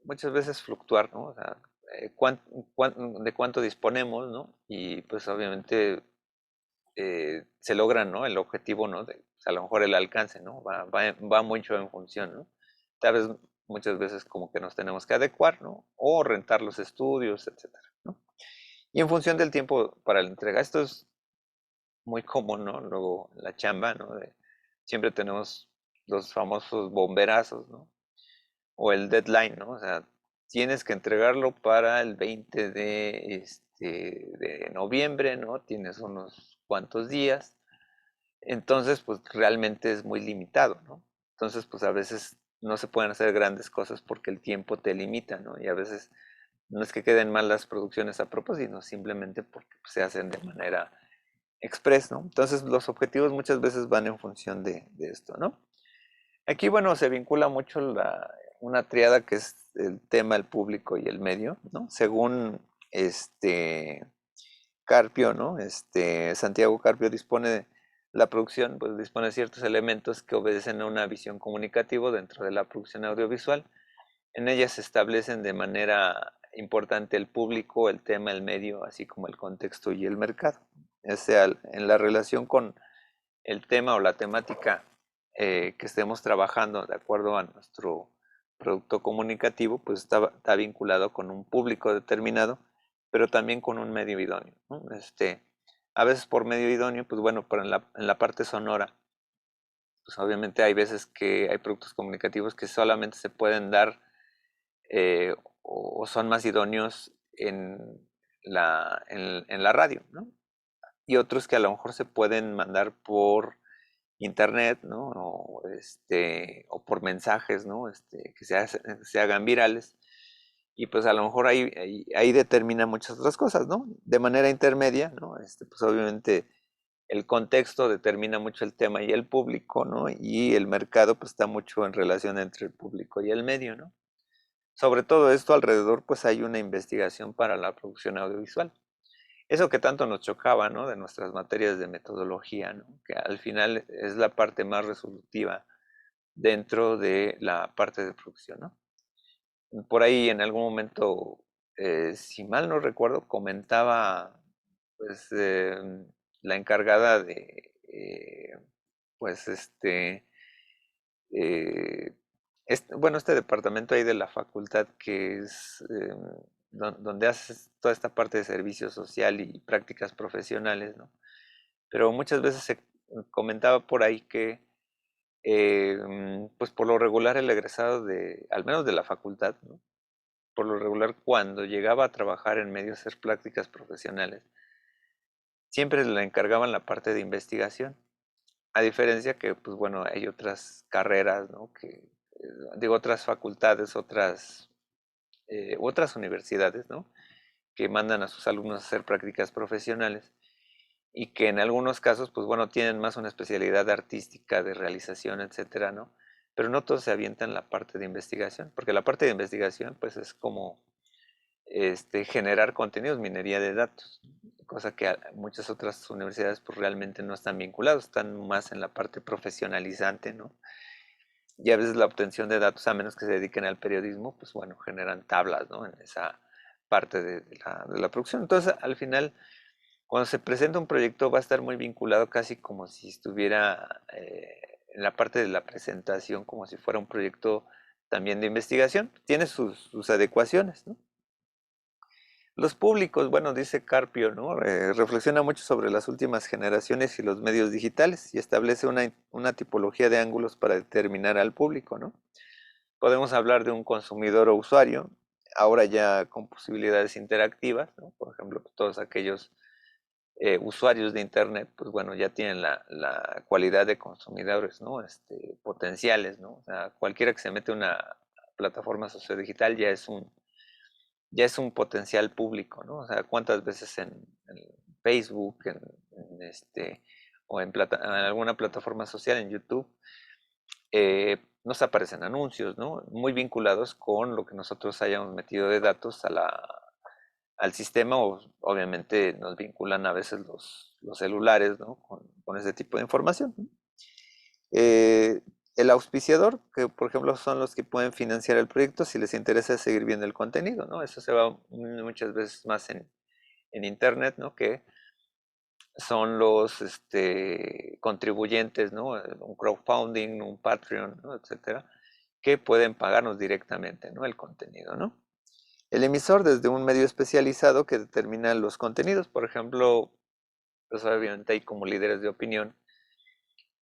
Speaker 1: muchas veces fluctuar, ¿no? O sea, de cuánto disponemos, ¿no? Y pues obviamente se logra, ¿no? El objetivo, ¿no? Pues, a lo mejor el alcance, ¿no? Va mucho en función, ¿no? Tal vez muchas veces como que nos tenemos que adecuar, ¿no? O rentar los estudios, etcétera, ¿no? Y en función del tiempo para la entrega, esto es muy común, ¿no? Luego la chamba, ¿no? Siempre tenemos los famosos bomberazos, ¿no? O el deadline, ¿no? O sea, tienes que entregarlo para el 20 de noviembre, ¿no? Tienes unos cuantos días. Entonces, pues realmente es muy limitado, ¿no? Entonces, pues a veces no se pueden hacer grandes cosas porque el tiempo te limita, ¿no? Y a veces no es que queden mal las producciones a propósito, simplemente porque pues, se hacen de manera express, ¿no? Entonces, los objetivos muchas veces van en función de esto, ¿no? Aquí, bueno, se vincula mucho una triada que es el tema, el público y el medio, ¿no? Según Carpio, ¿no? Santiago Carpio la producción, pues dispone de ciertos elementos que obedecen a una visión comunicativa dentro de la producción audiovisual. En ellas se establecen de manera importante el público, el tema, el medio, así como el contexto y el mercado. Ya sea en la relación con el tema o la temática que estemos trabajando de acuerdo a nuestro producto comunicativo, pues está vinculado con un público determinado, pero también con un medio idóneo, ¿no? A veces por medio idóneo, pues bueno, pero en la parte sonora, pues obviamente hay veces que hay productos comunicativos que solamente se pueden dar o son más idóneos en la radio, ¿no? Y otros que a lo mejor se pueden mandar por internet, ¿no? O por mensajes, ¿no? Que se hagan virales. Y pues a lo mejor ahí determina muchas otras cosas, ¿no? De manera intermedia, ¿no? Pues obviamente el contexto determina mucho el tema y el público, ¿no? Y el mercado pues está mucho en relación entre el público y el medio, ¿no? Sobre todo esto alrededor pues hay una investigación para la producción audiovisual. Eso que tanto nos chocaba, ¿no? De nuestras materias de metodología, ¿no? Que al final es la parte más resolutiva dentro de la parte de producción, ¿no? Por ahí en algún momento, si mal no recuerdo, comentaba pues la encargada de pues eh, bueno, este departamento ahí de la facultad que es donde haces toda esta parte de servicio social y prácticas profesionales, ¿no? Pero muchas veces se comentaba por ahí que, pues por lo regular el egresado al menos de la facultad, ¿no? Por lo regular cuando llegaba a trabajar en medios a hacer prácticas profesionales, siempre le encargaban la parte de investigación. A diferencia que, pues bueno, hay otras carreras, ¿no? Digo, otras facultades, otras universidades, ¿no? Que mandan a sus alumnos a hacer prácticas profesionales y que en algunos casos, pues bueno, tienen más una especialidad artística, de realización, etcétera, ¿no? Pero no todos se avientan la parte de investigación, porque la parte de investigación, pues es como generar contenidos, minería de datos, cosa que muchas otras universidades pues realmente no están vinculados, están más en la parte profesionalizante, ¿no? Y a veces la obtención de datos, a menos que se dediquen al periodismo, pues bueno, generan tablas, ¿no? En esa parte de la producción. Entonces, al final, cuando se presenta un proyecto va a estar muy vinculado casi como si estuviera en la parte de la presentación, como si fuera un proyecto también de investigación. Tiene sus adecuaciones, ¿no? Los públicos, bueno, dice Carpio, ¿no? Reflexiona mucho sobre las últimas generaciones y los medios digitales y establece una tipología de ángulos para determinar al público, ¿no? Podemos hablar de un consumidor o usuario, ahora ya con posibilidades interactivas, ¿no? Por ejemplo, todos aquellos usuarios de Internet, pues bueno, ya tienen la cualidad de consumidores, ¿no? Potenciales, ¿no? O sea, cualquiera que se mete a una plataforma sociodigital ya es un potencial público, ¿no? O sea, cuántas veces en Facebook, o en alguna plataforma social, en YouTube, nos aparecen anuncios, ¿no? Muy vinculados con lo que nosotros hayamos metido de datos al sistema, o obviamente nos vinculan a veces los celulares, ¿no? Con ese tipo de información, ¿no? Eh, el auspiciador, que por ejemplo son los que pueden financiar el proyecto si les interesa seguir viendo el contenido, ¿no? Eso se va muchas veces más en internet, ¿no? Que son los contribuyentes, ¿no? Un crowdfunding, un Patreon, ¿no? Etcétera, que pueden pagarnos directamente, ¿no? El contenido, ¿no? El emisor desde un medio especializado que determina los contenidos, por ejemplo, pues obviamente hay como líderes de opinión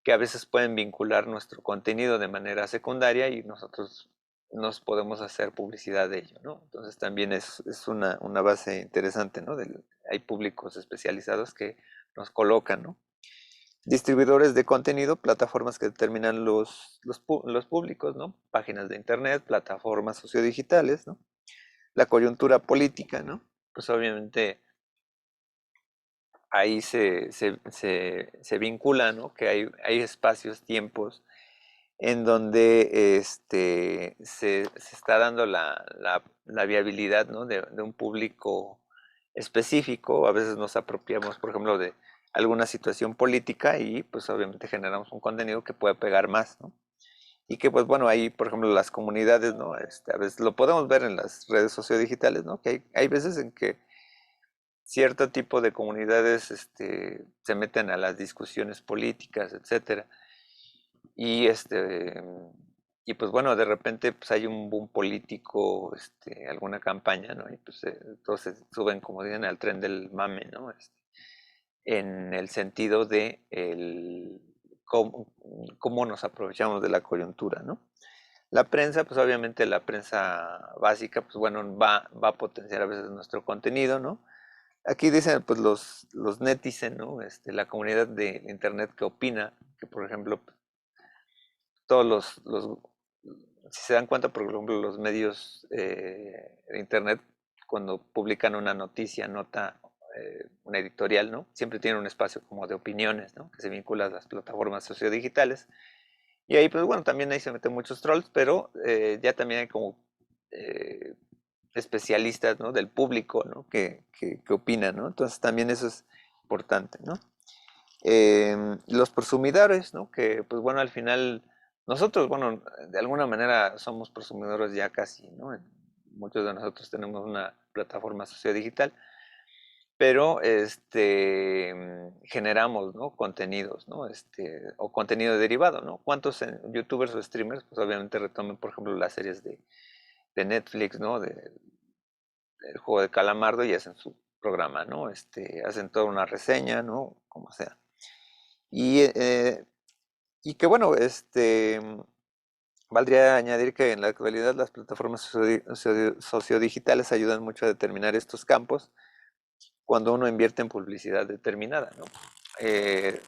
Speaker 1: que a veces pueden vincular nuestro contenido de manera secundaria y nosotros nos podemos hacer publicidad de ello, ¿no? Entonces también es una base interesante, ¿no? Hay públicos especializados que nos colocan, ¿no? Distribuidores de contenido, plataformas que determinan los públicos, ¿no? Páginas de internet, plataformas sociodigitales, ¿no? La coyuntura política, ¿no? Pues obviamente ahí se vincula, ¿no? Que hay espacios, tiempos en donde se está dando la viabilidad, ¿no? de un público específico. A veces nos apropiamos, por ejemplo, de alguna situación política y pues obviamente generamos un contenido que puede pegar más, ¿no? Y que pues bueno, ahí por ejemplo las comunidades, ¿no? A veces lo podemos ver en las redes sociodigitales, ¿no? Que hay veces en que cierto tipo de comunidades se meten a las discusiones políticas, etcétera. Y y pues bueno, de repente pues hay un boom político, alguna campaña, ¿no? Y pues todos se suben, como dicen, al tren del mame, ¿no? En el sentido de cómo, cómo nos aprovechamos de la coyuntura, ¿no? La prensa, pues obviamente la prensa básica, pues bueno, va a potenciar a veces nuestro contenido, ¿no? Aquí dicen, pues los netizen, ¿no? La comunidad de internet que opina, que por ejemplo, todos si se dan cuenta, por ejemplo, los medios de internet, cuando publican una noticia, nota, una editorial, ¿no? Siempre tienen un espacio como de opiniones, ¿no? Que se vincula a las plataformas sociodigitales. Y ahí, pues bueno, también ahí se meten muchos trolls, pero ya también hay como eh, especialistas, ¿no? Del público, ¿no? Que opinan, ¿no? Entonces también eso es importante, ¿no? Los prosumidores, ¿no? Que pues bueno, al final nosotros, bueno, de alguna manera somos prosumidores ya casi, ¿no? Muchos de nosotros tenemos una plataforma sociodigital, pero generamos, ¿no? Contenidos, ¿no? O contenido derivado, ¿no? ¿Cuántos youtubers o streamers, pues obviamente retomen, por ejemplo, las series de Netflix, ¿no? El juego de Calamardo y hacen su programa, ¿no? Hacen toda una reseña, ¿no? Como sea. Y, y que bueno, valdría añadir que en la actualidad las plataformas sociodigitales ayudan mucho a determinar estos campos cuando uno invierte en publicidad determinada, ¿no? Eh,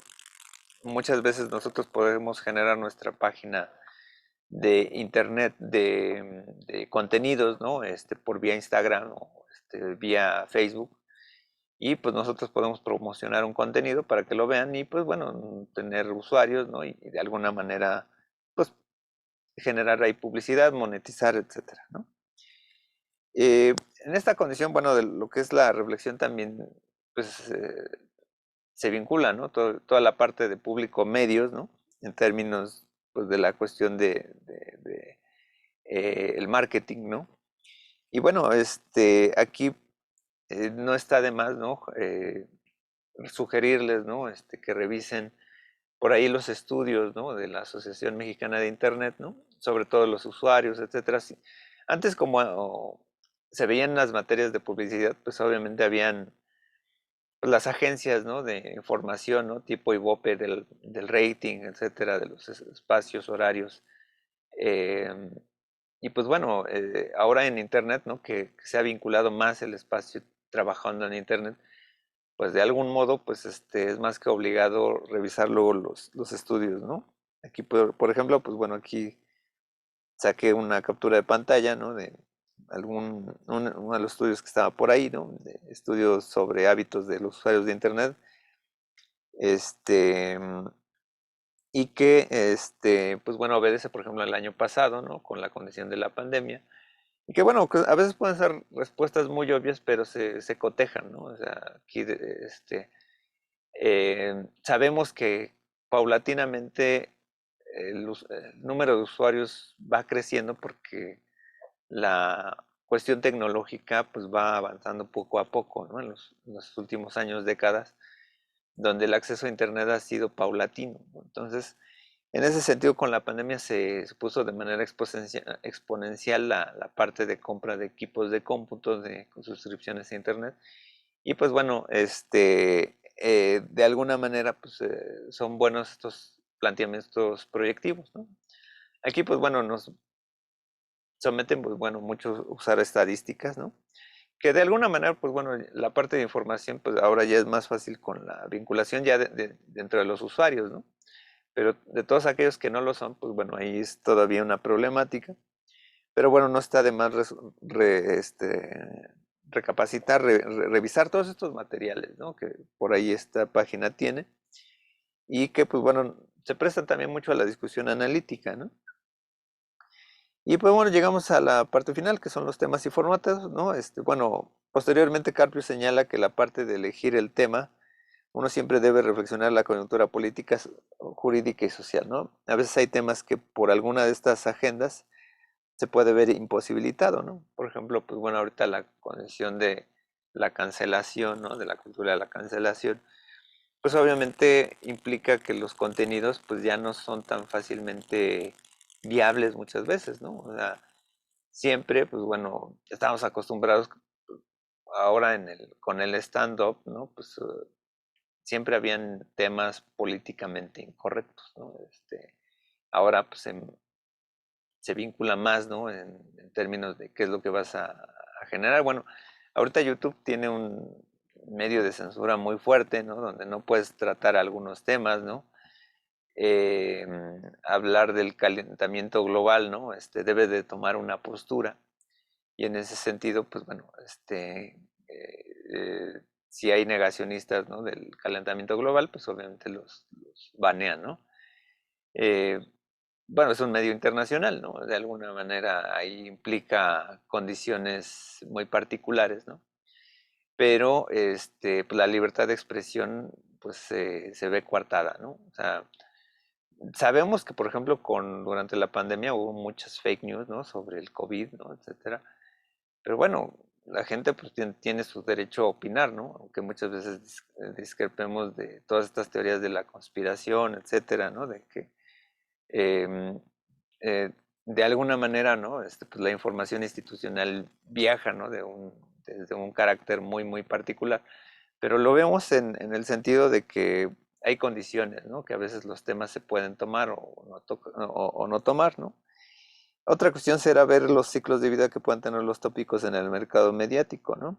Speaker 1: Muchas veces nosotros podemos generar nuestra página de internet de contenidos, ¿no? Por vía Instagram o vía Facebook. Y pues nosotros podemos promocionar un contenido para que lo vean y pues bueno, tener usuarios, ¿no? Y de alguna manera, pues generar ahí publicidad, monetizar, etcétera, ¿no? En esta condición, bueno, de lo que es la reflexión también, pues se vincula, ¿no? Toda la parte de público medios, ¿no? En términos, pues, de la cuestión de el marketing, ¿no? Y bueno, aquí no está de más, ¿no? Sugerirles, ¿no? Que revisen por ahí los estudios, ¿no? De la Asociación Mexicana de Internet, ¿no? Sobre todo los usuarios, etcétera. Sí. Antes, como se veían las materias de publicidad, pues obviamente habían pues, las agencias, ¿no? De información, ¿no? Tipo IVOPE del rating, etcétera, de los espacios horarios. Em, y pues bueno, ahora en Internet, ¿no? Que se ha vinculado más el espacio trabajando en Internet, pues de algún modo, pues es más que obligado revisar luego los estudios, ¿no? Aquí, por ejemplo, pues bueno, aquí saqué una captura de pantalla, ¿no? De uno de los estudios que estaba por ahí, ¿no? De estudios sobre hábitos de los usuarios de Internet, este, y que, pues bueno, obedece, por ejemplo, al año pasado, ¿no? Con la condición de la pandemia, y que bueno, que a veces pueden ser respuestas muy obvias, pero se cotejan, ¿no? O sea, aquí, sabemos que paulatinamente el número de usuarios va creciendo porque la cuestión tecnológica pues va avanzando poco a poco, ¿no? En los últimos años, décadas, donde el acceso a Internet ha sido paulatino, ¿no? Entonces, en ese sentido, con la pandemia se puso de manera exponencial la parte de compra de equipos de cómputo, de suscripciones a Internet. Y pues bueno, de alguna manera pues, son buenos estos planteamientos proyectivos, ¿no? Aquí pues bueno, nos someten pues bueno, mucho usar estadísticas, ¿no? Que de alguna manera pues bueno, la parte de información pues ahora ya es más fácil con la vinculación ya dentro de los usuarios, ¿no? Pero de todos aquellos que no lo son, pues bueno, ahí es todavía una problemática. Pero bueno, no está de más recapacitar, revisar todos estos materiales, ¿no? Que por ahí esta página tiene y que pues bueno, se prestan también mucho a la discusión analítica, ¿no? Y pues bueno, llegamos a la parte final, que son los temas y formatos, ¿no? Bueno, posteriormente Carpio señala que la parte de elegir el tema, uno siempre debe reflexionar la coyuntura política, jurídica y social, ¿no? A veces hay temas que por alguna de estas agendas se puede ver imposibilitado, ¿no? Por ejemplo, pues bueno, ahorita la condición de la cancelación, ¿no? De la cultura de la cancelación, pues obviamente implica que los contenidos pues ya no son tan fácilmente viables muchas veces, ¿no? O sea, siempre, pues bueno, estamos acostumbrados ahora con el stand-up, ¿no? Pues siempre habían temas políticamente incorrectos, ¿no? Ahora pues se vincula más, ¿no? En términos de qué es lo que vas a generar. Bueno, ahorita YouTube tiene un medio de censura muy fuerte, ¿no? Donde no puedes tratar algunos temas, ¿no? Hablar del calentamiento global, ¿no? Debe de tomar una postura. Y en ese sentido, pues bueno, si hay negacionistas, ¿no? Del calentamiento global, pues obviamente los banean, ¿no? Eh, bueno, es un medio internacional, ¿no? De alguna manera ahí implica condiciones muy particulares, ¿no? Pero pues, la libertad de expresión pues se ve coartada, ¿no? O sea, sabemos que, por ejemplo, durante la pandemia hubo muchas fake news, ¿no? Sobre el COVID, ¿no? Etcétera. Pero bueno, la gente pues tiene su derecho a opinar, ¿no? Aunque muchas veces discrepemos de todas estas teorías de la conspiración, etcétera, ¿no? De que em, de alguna manera, ¿no? Pues la información institucional viaja, ¿no? Desde un carácter muy, muy particular. Pero lo vemos en el sentido de que hay condiciones, ¿no? Que a veces los temas se pueden tomar o no tomar, ¿no? Otra cuestión será ver los ciclos de vida que puedan tener los tópicos en el mercado mediático, ¿no?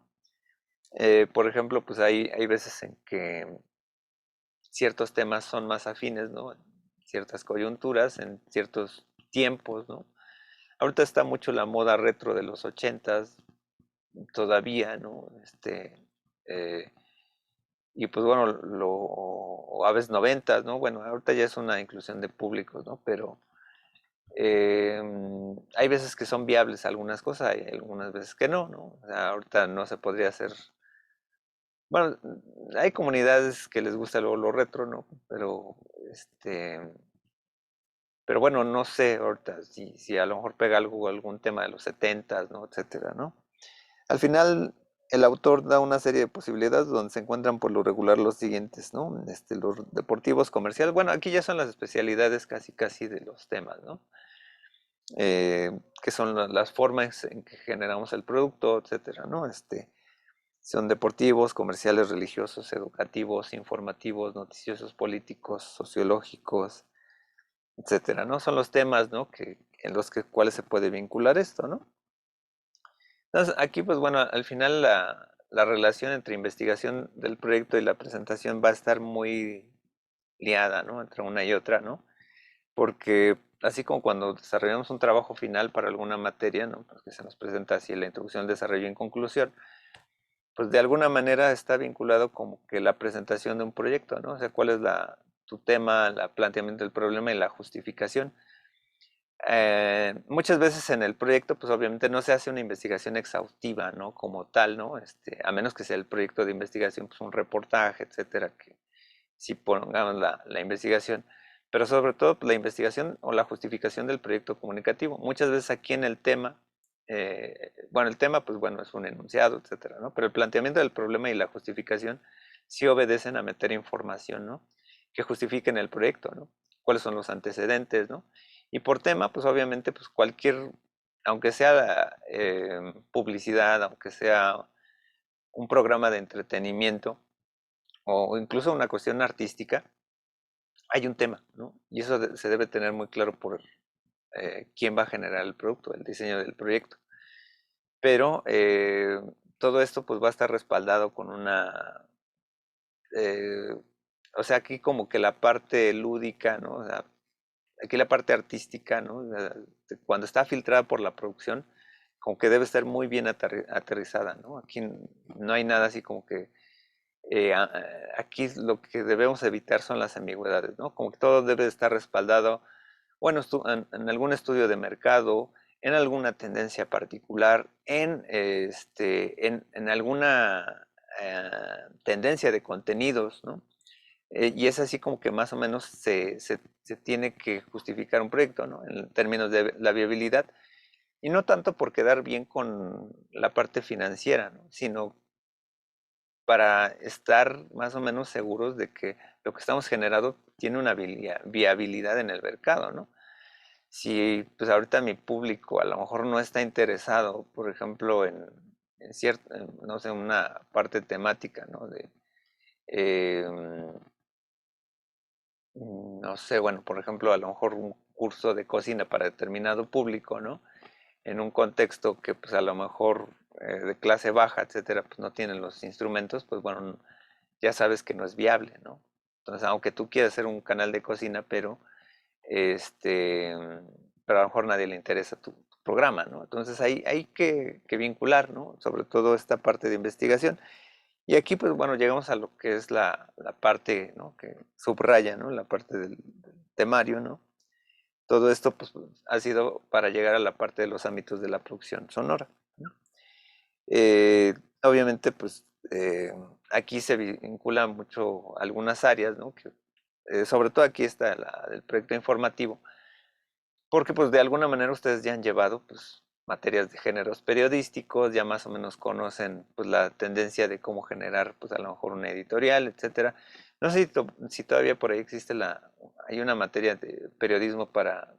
Speaker 1: Por ejemplo, pues hay veces en que ciertos temas son más afines, ¿no? En ciertas coyunturas, en ciertos tiempos, ¿no? Ahorita está mucho la moda retro de los ochentas, todavía, ¿no? Eh, y pues bueno, o a veces noventas, ¿no? Bueno, ahorita ya es una inclusión de públicos, ¿no? Pero hay veces que son viables algunas cosas, hay algunas veces que no, ¿no? O sea, ahorita no se podría hacer. Bueno, hay comunidades que les gusta lo retro, ¿no? Este, pero bueno, no sé ahorita si a lo mejor pega algún tema de los setentas, ¿no? Etcétera, ¿no? Al final, el autor da una serie de posibilidades donde se encuentran por lo regular los siguientes, ¿no? Los deportivos, comerciales. Bueno, aquí ya son las especialidades casi casi de los temas, ¿no? Que son las formas en que generamos el producto, etcétera, ¿no? Son deportivos, comerciales, religiosos, educativos, informativos, noticiosos, políticos, sociológicos, etcétera, ¿no? Son los temas, ¿no? En los cuales se puede vincular esto, ¿no? Entonces, aquí, pues bueno, al final la relación entre investigación del proyecto y la presentación va a estar muy liada, ¿no? Entre una y otra, ¿no? Porque así como cuando desarrollamos un trabajo final para alguna materia, ¿no? Pues que se nos presenta así la introducción, el desarrollo y conclusión, pues de alguna manera está vinculado como que la presentación de un proyecto, ¿no? O sea, cuál es tu tema, el planteamiento del problema y la justificación. Muchas veces en el proyecto, pues obviamente no se hace una investigación exhaustiva, ¿no? Como tal, ¿no? A menos que sea el proyecto de investigación, pues un reportaje, etcétera, que si pongamos la investigación, pero sobre todo pues, la investigación o la justificación del proyecto comunicativo. Muchas veces aquí en el tema, bueno, el tema, pues bueno, es un enunciado, etcétera, ¿no? Pero el planteamiento del problema y la justificación sí obedecen a meter información, ¿no? Que justifiquen el proyecto, ¿no? Cuáles son los antecedentes, ¿no? Y por tema, pues obviamente, pues cualquier, aunque sea publicidad, aunque sea un programa de entretenimiento o incluso una cuestión artística, hay un tema, ¿no? Y eso se debe tener muy claro por quién va a generar el producto, el diseño del proyecto. Pero todo esto pues va a estar respaldado con eh, o sea, aquí como que la parte lúdica, ¿no? O sea, aquí la parte artística, ¿no? Cuando está filtrada por la producción, como que debe estar muy bien aterrizada, ¿no? Aquí no hay nada así como que aquí lo que debemos evitar son las ambigüedades, ¿no? Como que todo debe estar respaldado, bueno, en algún estudio de mercado, en alguna tendencia particular, en alguna tendencia de contenidos, ¿no? Y es así como que más o menos se tiene que justificar un proyecto, ¿no? En términos de la viabilidad. Y no tanto por quedar bien con la parte financiera, ¿no? Sino para estar más o menos seguros de que lo que estamos generando tiene una viabilidad en el mercado, ¿no? Si pues ahorita mi público a lo mejor no está interesado, por ejemplo, en cierta, no sé, una parte temática, ¿no? Em, no sé, bueno, por ejemplo, a lo mejor un curso de cocina para determinado público, ¿no? En un contexto que pues a lo mejor de clase baja, etcétera, pues no tienen los instrumentos, pues bueno, ya sabes que no es viable, ¿no? Entonces, aunque tú quieras hacer un canal de cocina, este, pero a lo mejor nadie le interesa tu programa, ¿no? Entonces hay que vincular, ¿no? Sobre todo esta parte de investigación. Y aquí, pues bueno, llegamos a lo que es la parte, ¿no? Que subraya, ¿no? La parte del temario, ¿no? Todo esto, pues, ha sido para llegar a la parte de los ámbitos de la producción sonora, ¿no? Eh, obviamente, pues, aquí se vinculan mucho algunas áreas, ¿no? Que, sobre todo aquí está el proyecto informativo, porque pues de alguna manera ustedes ya han llevado pues materias de géneros periodísticos, ya más o menos conocen pues la tendencia de cómo generar pues a lo mejor una editorial, etcétera. No sé si todavía por ahí existe hay una materia de periodismo para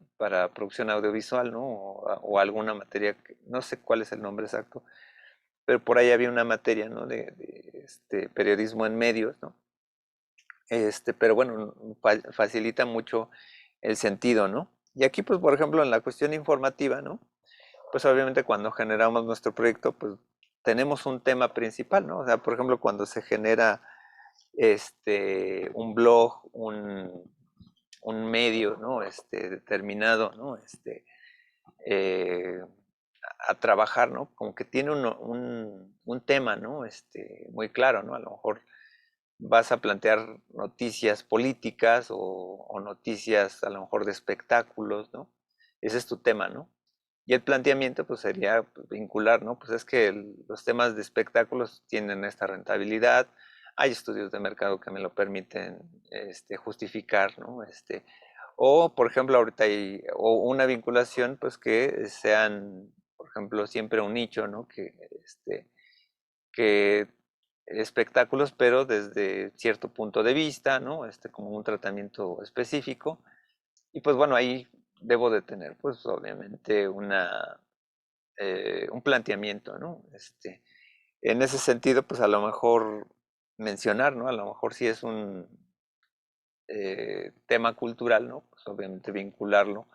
Speaker 1: producción audiovisual, ¿no? O alguna materia, no sé cuál es el nombre exacto, pero por ahí había una materia, ¿no? De periodismo en medios, ¿no? Pero bueno, facilita mucho el sentido, ¿no? Y aquí, pues, por ejemplo, en la cuestión informativa, ¿no? Pues obviamente cuando generamos nuestro proyecto, pues tenemos un tema principal, ¿no? O sea, por ejemplo, cuando se genera un blog, un medio, ¿no? Determinado, ¿no? Eh, a trabajar, ¿no? Como que tiene un tema, ¿no? Muy claro, ¿no? A lo mejor vas a plantear noticias políticas o noticias a lo mejor de espectáculos, ¿no? Ese es tu tema, ¿no? Y el planteamiento pues sería pues, vincular, ¿no? Pues es que los temas de espectáculos tienen esta rentabilidad, hay estudios de mercado que me lo permiten justificar, ¿no? O por ejemplo ahorita hay o una vinculación pues que sean, por ejemplo, siempre un nicho, ¿no? Que espectáculos, pero desde cierto punto de vista, ¿no? Como un tratamiento específico. Y pues bueno, ahí debo de tener, pues obviamente, un planteamiento, ¿no? En ese sentido, pues a lo mejor mencionar, ¿no? A lo mejor si es un tema cultural, ¿no? Pues obviamente vincularlo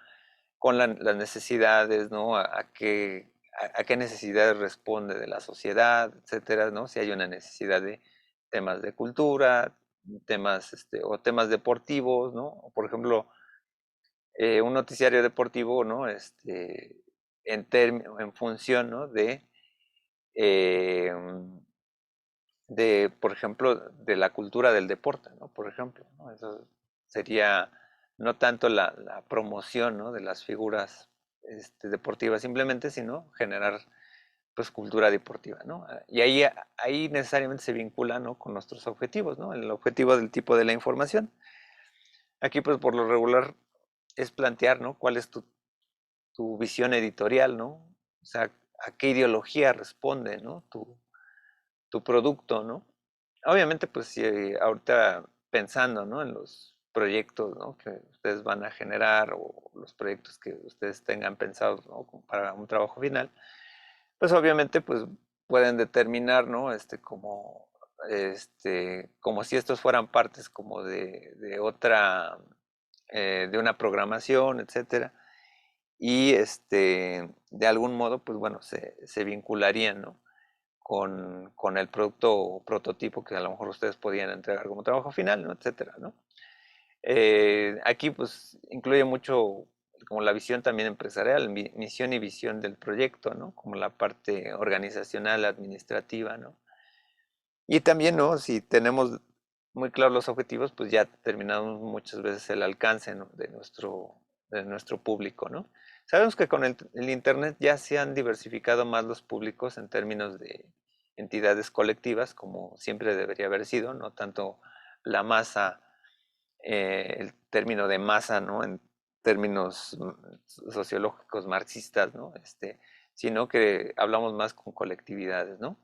Speaker 1: con las necesidades, ¿no? A qué necesidades responde de la sociedad, etcétera, ¿no? Si hay una necesidad de temas de cultura, temas, o temas deportivos, ¿no? O, por ejemplo, un noticiario deportivo, ¿no? En función, ¿no? Eh, por ejemplo, de la cultura del deporte, ¿no? Por ejemplo, ¿no? Eso sería no tanto la promoción, ¿no? De las figuras deportivas simplemente, sino generar pues cultura deportiva, ¿no? Y ahí necesariamente se vincula, ¿no? Con nuestros objetivos, ¿no? El objetivo del tipo de la información. Aquí pues por lo regular es plantear, ¿no? ¿Cuál es tu visión editorial, ¿no? O sea, a qué ideología responde, ¿no? Tu producto, ¿no? Obviamente, pues si ahorita pensando, ¿no? En los proyectos, ¿no? Que ustedes van a generar o los proyectos que ustedes tengan pensados, ¿no? Como para un trabajo final, pues obviamente, pues pueden determinar, ¿no? Como si estos fueran partes como de otra, de una programación, etcétera. Y de algún modo, pues bueno, se vincularían, ¿no? Con el producto o prototipo que a lo mejor ustedes podían entregar como trabajo final, ¿no? Etcétera, ¿no? Aquí pues incluye mucho como la visión también empresarial, misión y visión del proyecto, ¿no? Como la parte organizacional, administrativa, ¿no? Y también, ¿no? Si tenemos muy claros los objetivos, pues ya determinamos muchas veces el alcance, ¿no? de nuestro público, ¿no? Sabemos que con el Internet ya se han diversificado más los públicos en términos de entidades colectivas, como siempre debería haber sido, no tanto la masa, el término de masa, ¿no? En términos sociológicos marxistas, ¿no? Sino que hablamos más con colectividades, ¿no?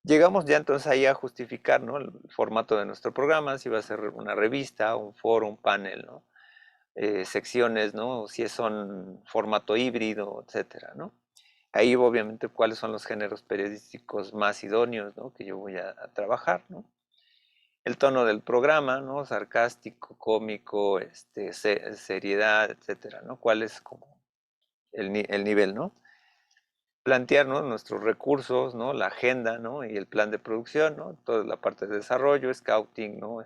Speaker 1: Llegamos ya entonces ahí a justificar, ¿no? El formato de nuestro programa, si va a ser una revista, un foro, un panel, ¿no? Secciones, ¿no? Si son formato híbrido, etcétera, ¿no? Ahí obviamente cuáles son los géneros periodísticos más idóneos, ¿no? Que yo voy a trabajar, ¿no? El tono del programa, ¿no? Sarcástico, cómico, seriedad, etcétera, ¿no? ¿Cuál es como el nivel, ¿no? Plantear, ¿no? Nuestros recursos, ¿no? La agenda, ¿no? Y el plan de producción, ¿no? Toda la parte de desarrollo, scouting, ¿no?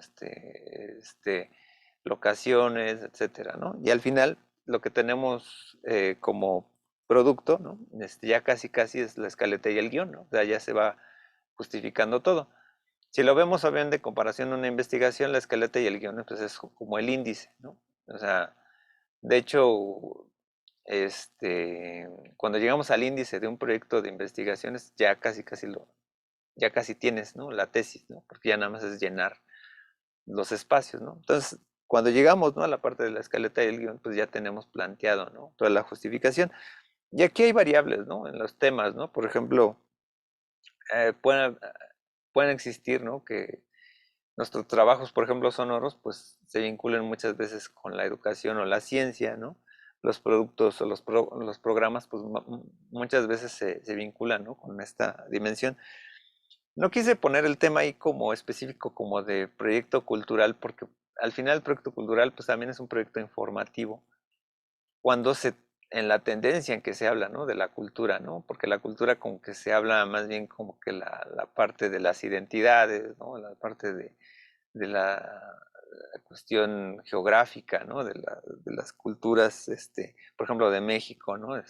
Speaker 1: Locaciones, etcétera, ¿no? Y al final, lo que tenemos como producto, ¿no? Ya casi casi es la escaleta y el guión, ¿no? O sea, ya se va justificando todo. Si lo vemos obviamente en comparación a una investigación, la escaleta y el guión, pues es como el índice, ¿no? O sea, de hecho, cuando llegamos al índice de un proyecto de investigaciones, ya casi tienes, ¿no? La tesis, ¿no? Porque ya nada más es llenar los espacios, ¿no? Entonces, cuando llegamos, ¿no? A la parte de la escaleta y el guión, pues ya tenemos planteado, ¿no? Toda la justificación. Y aquí hay variables, ¿no? En los temas, ¿no? Por ejemplo, eh, pueden, pueden existir, ¿no? Que nuestros trabajos, por ejemplo, sonoros, pues se vinculan muchas veces con la educación o la ciencia, ¿no? Los productos o los programas, pues muchas veces se vinculan, ¿no? Con esta dimensión. No quise poner el tema ahí como específico, como de proyecto cultural, porque al final el proyecto cultural, pues también es un proyecto informativo. Cuando en la tendencia en que se habla, ¿no? De la cultura, ¿no? Porque la cultura como que se habla más bien como que la parte de las identidades, ¿no? La parte de la cuestión geográfica, ¿no? De las culturas, por ejemplo, de México, ¿no? La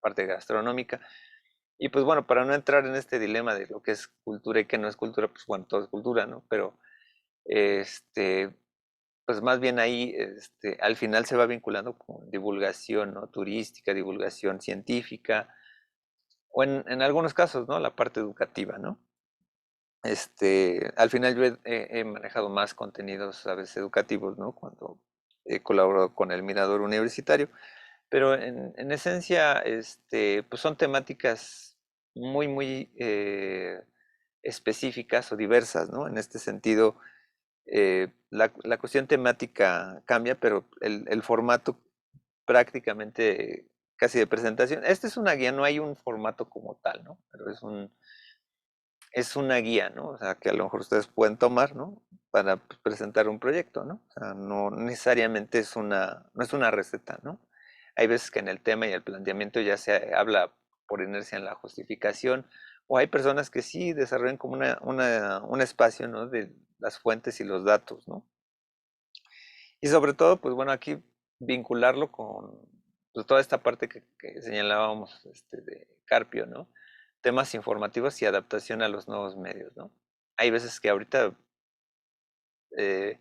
Speaker 1: parte gastronómica. Y pues bueno, para no entrar en este dilema de lo que es cultura y qué no es cultura, pues bueno, todo es cultura, ¿no? Pero, este, pues más bien ahí, al final se va vinculando con divulgación, ¿no? Turística, divulgación científica, o en algunos casos, ¿no? La parte educativa, ¿no? Al final yo he manejado más contenidos a veces educativos, ¿no? Cuando he colaborado con el Mirador Universitario, pero en esencia, pues son temáticas muy específicas o diversas, ¿no? En este sentido, la cuestión temática cambia, pero el formato prácticamente casi de presentación. Esta es una guía, no hay un formato como tal, ¿no? Pero es una guía, ¿no? O sea, que a lo mejor ustedes pueden tomar, ¿no? Para pues, presentar un proyecto, ¿no? O sea, no necesariamente no es una receta, ¿no? Hay veces que en el tema y el planteamiento ya se habla por inercia en la justificación, o hay personas que sí desarrollan como un espacio, ¿no? De las fuentes y los datos, ¿no? Y sobre todo, pues bueno, aquí vincularlo con pues, toda esta parte que señalábamos de Carpio, ¿no? Temas informativos y adaptación a los nuevos medios, ¿no? Hay veces que ahorita, eh,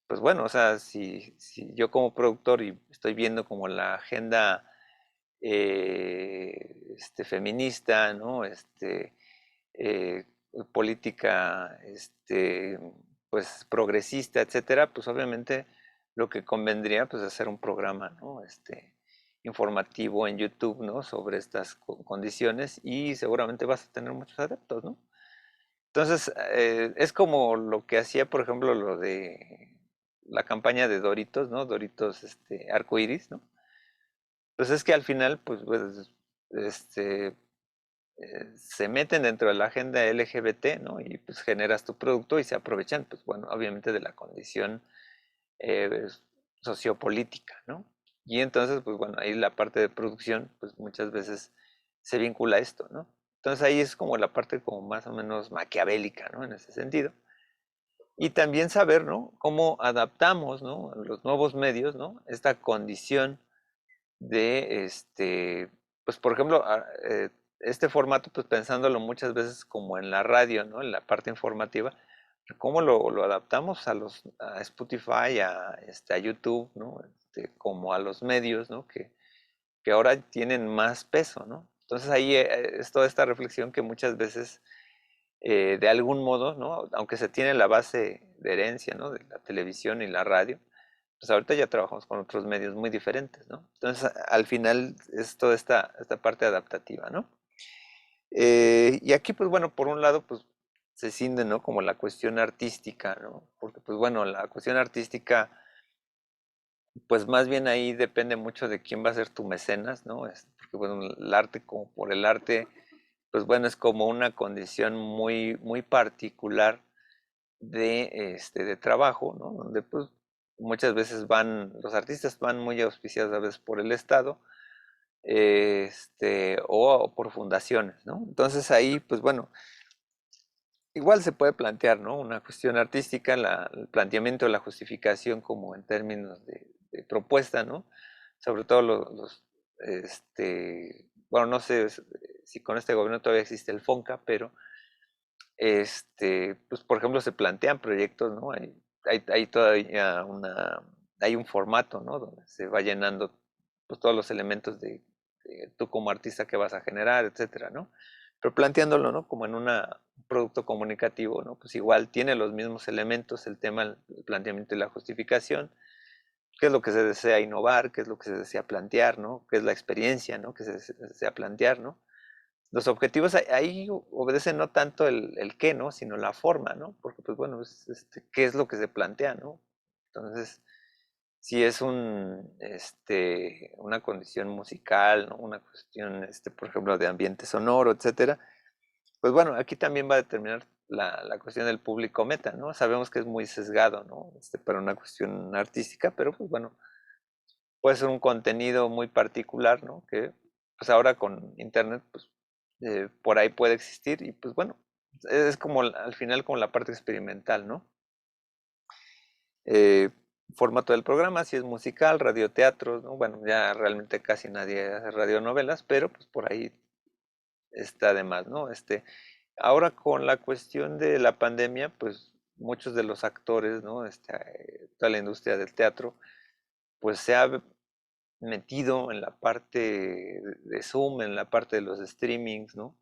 Speaker 1: pues bueno, o sea, si yo como productor y estoy viendo como la agenda feminista, ¿no? Eh, Política, pues progresista, etcétera, pues obviamente lo que convendría, pues hacer un programa, ¿no? Informativo en YouTube, ¿no? Sobre estas condiciones y seguramente vas a tener muchos adeptos, ¿no? Entonces, es como lo que hacía, por ejemplo, lo de la campaña de Doritos, ¿no? Doritos, arcoíris, ¿no? Pues es que al final, pues este, se meten dentro de la agenda LGBT, ¿no? Y pues generas tu producto y se aprovechan, pues bueno, obviamente de la condición eh, sociopolítica, ¿no? Y entonces, pues bueno, ahí la parte de producción, pues muchas veces se vincula a esto, ¿no? Entonces ahí es como la parte como más o menos maquiavélica, ¿no? En ese sentido. Y también saber, ¿no? Cómo adaptamos, ¿no? A los nuevos medios, ¿no? Esta condición de, pues por ejemplo, este formato, pues pensándolo muchas veces como en la radio, ¿no? En la parte informativa, cómo lo adaptamos a Spotify, a YouTube, ¿no? Como a los medios, ¿no? Que ahora tienen más peso, ¿no? Entonces ahí es toda esta reflexión que muchas veces, de algún modo, ¿no? Aunque se tiene la base de herencia, ¿no? De la televisión y la radio, pues ahorita ya trabajamos con otros medios muy diferentes, ¿no? Entonces, al final es toda esta parte adaptativa, ¿no? Y aquí, pues bueno, por un lado, pues se cinde, ¿no? Como la cuestión artística, ¿no? Porque, pues bueno, la cuestión artística, pues más bien ahí depende mucho de quién va a ser tu mecenas, ¿no? Porque, bueno, el arte como por el arte, pues bueno, es como una condición muy, muy particular de trabajo, ¿no? Donde, pues, muchas veces los artistas van muy auspiciados a veces por el Estado, o por fundaciones, ¿no? Entonces ahí, pues bueno, igual se puede plantear, ¿no? Una cuestión artística, el planteamiento de la justificación como en términos de propuesta, ¿no? Sobre todo bueno, no sé si con este gobierno todavía existe el FONCA, pero, pues por ejemplo, se plantean proyectos, ¿no? Hay todavía hay un formato, ¿no? Donde se va llenando, pues todos los elementos de tú como artista que vas a generar, etcétera, ¿no? Pero planteándolo, ¿no? Como en un producto comunicativo, ¿no? Pues igual tiene los mismos elementos, el tema, el planteamiento y la justificación, qué es lo que se desea innovar, qué es lo que se desea plantear, ¿no? Qué es la experiencia, ¿no? Que se desea plantear, ¿no? Los objetivos ahí obedecen no tanto el qué, ¿no? Sino la forma, ¿no? Porque, pues bueno, qué es lo que se plantea, ¿no? Entonces, si es una condición musical, ¿no? Una cuestión, por ejemplo, de ambiente sonoro, etcétera, pues bueno, aquí también va a determinar la cuestión del público meta, ¿no? Sabemos que es muy sesgado, ¿no? Para una cuestión artística, pero pues bueno, puede ser un contenido muy particular, ¿no? Que pues ahora con internet, pues por ahí puede existir y pues bueno, es como al final como la parte experimental, ¿no? Eh, Formato del programa, si es musical, radioteatro, ¿no? Bueno, ya realmente casi nadie hace radionovelas, pero pues por ahí está de más, ¿no? Ahora con la cuestión de la pandemia, pues muchos de los actores, ¿no? Toda la industria del teatro, pues se ha metido en la parte de Zoom, en la parte de los streamings, ¿no?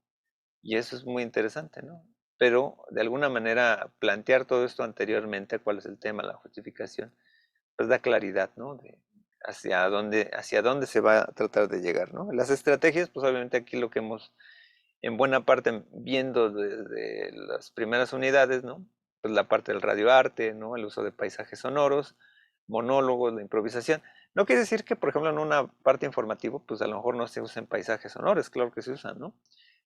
Speaker 1: Y eso es muy interesante, ¿no? Pero de alguna manera plantear todo esto anteriormente, cuál es el tema, la justificación, pues da claridad, ¿no? De hacia dónde se va a tratar de llegar, ¿no? Las estrategias, pues obviamente aquí lo que hemos en buena parte viendo desde las primeras unidades, ¿no? Pues la parte del radioarte, ¿no? El uso de paisajes sonoros, monólogos, la improvisación. No quiere decir que, por ejemplo, en una parte informativa, pues a lo mejor no se usen paisajes sonoros, claro que se usan, ¿no?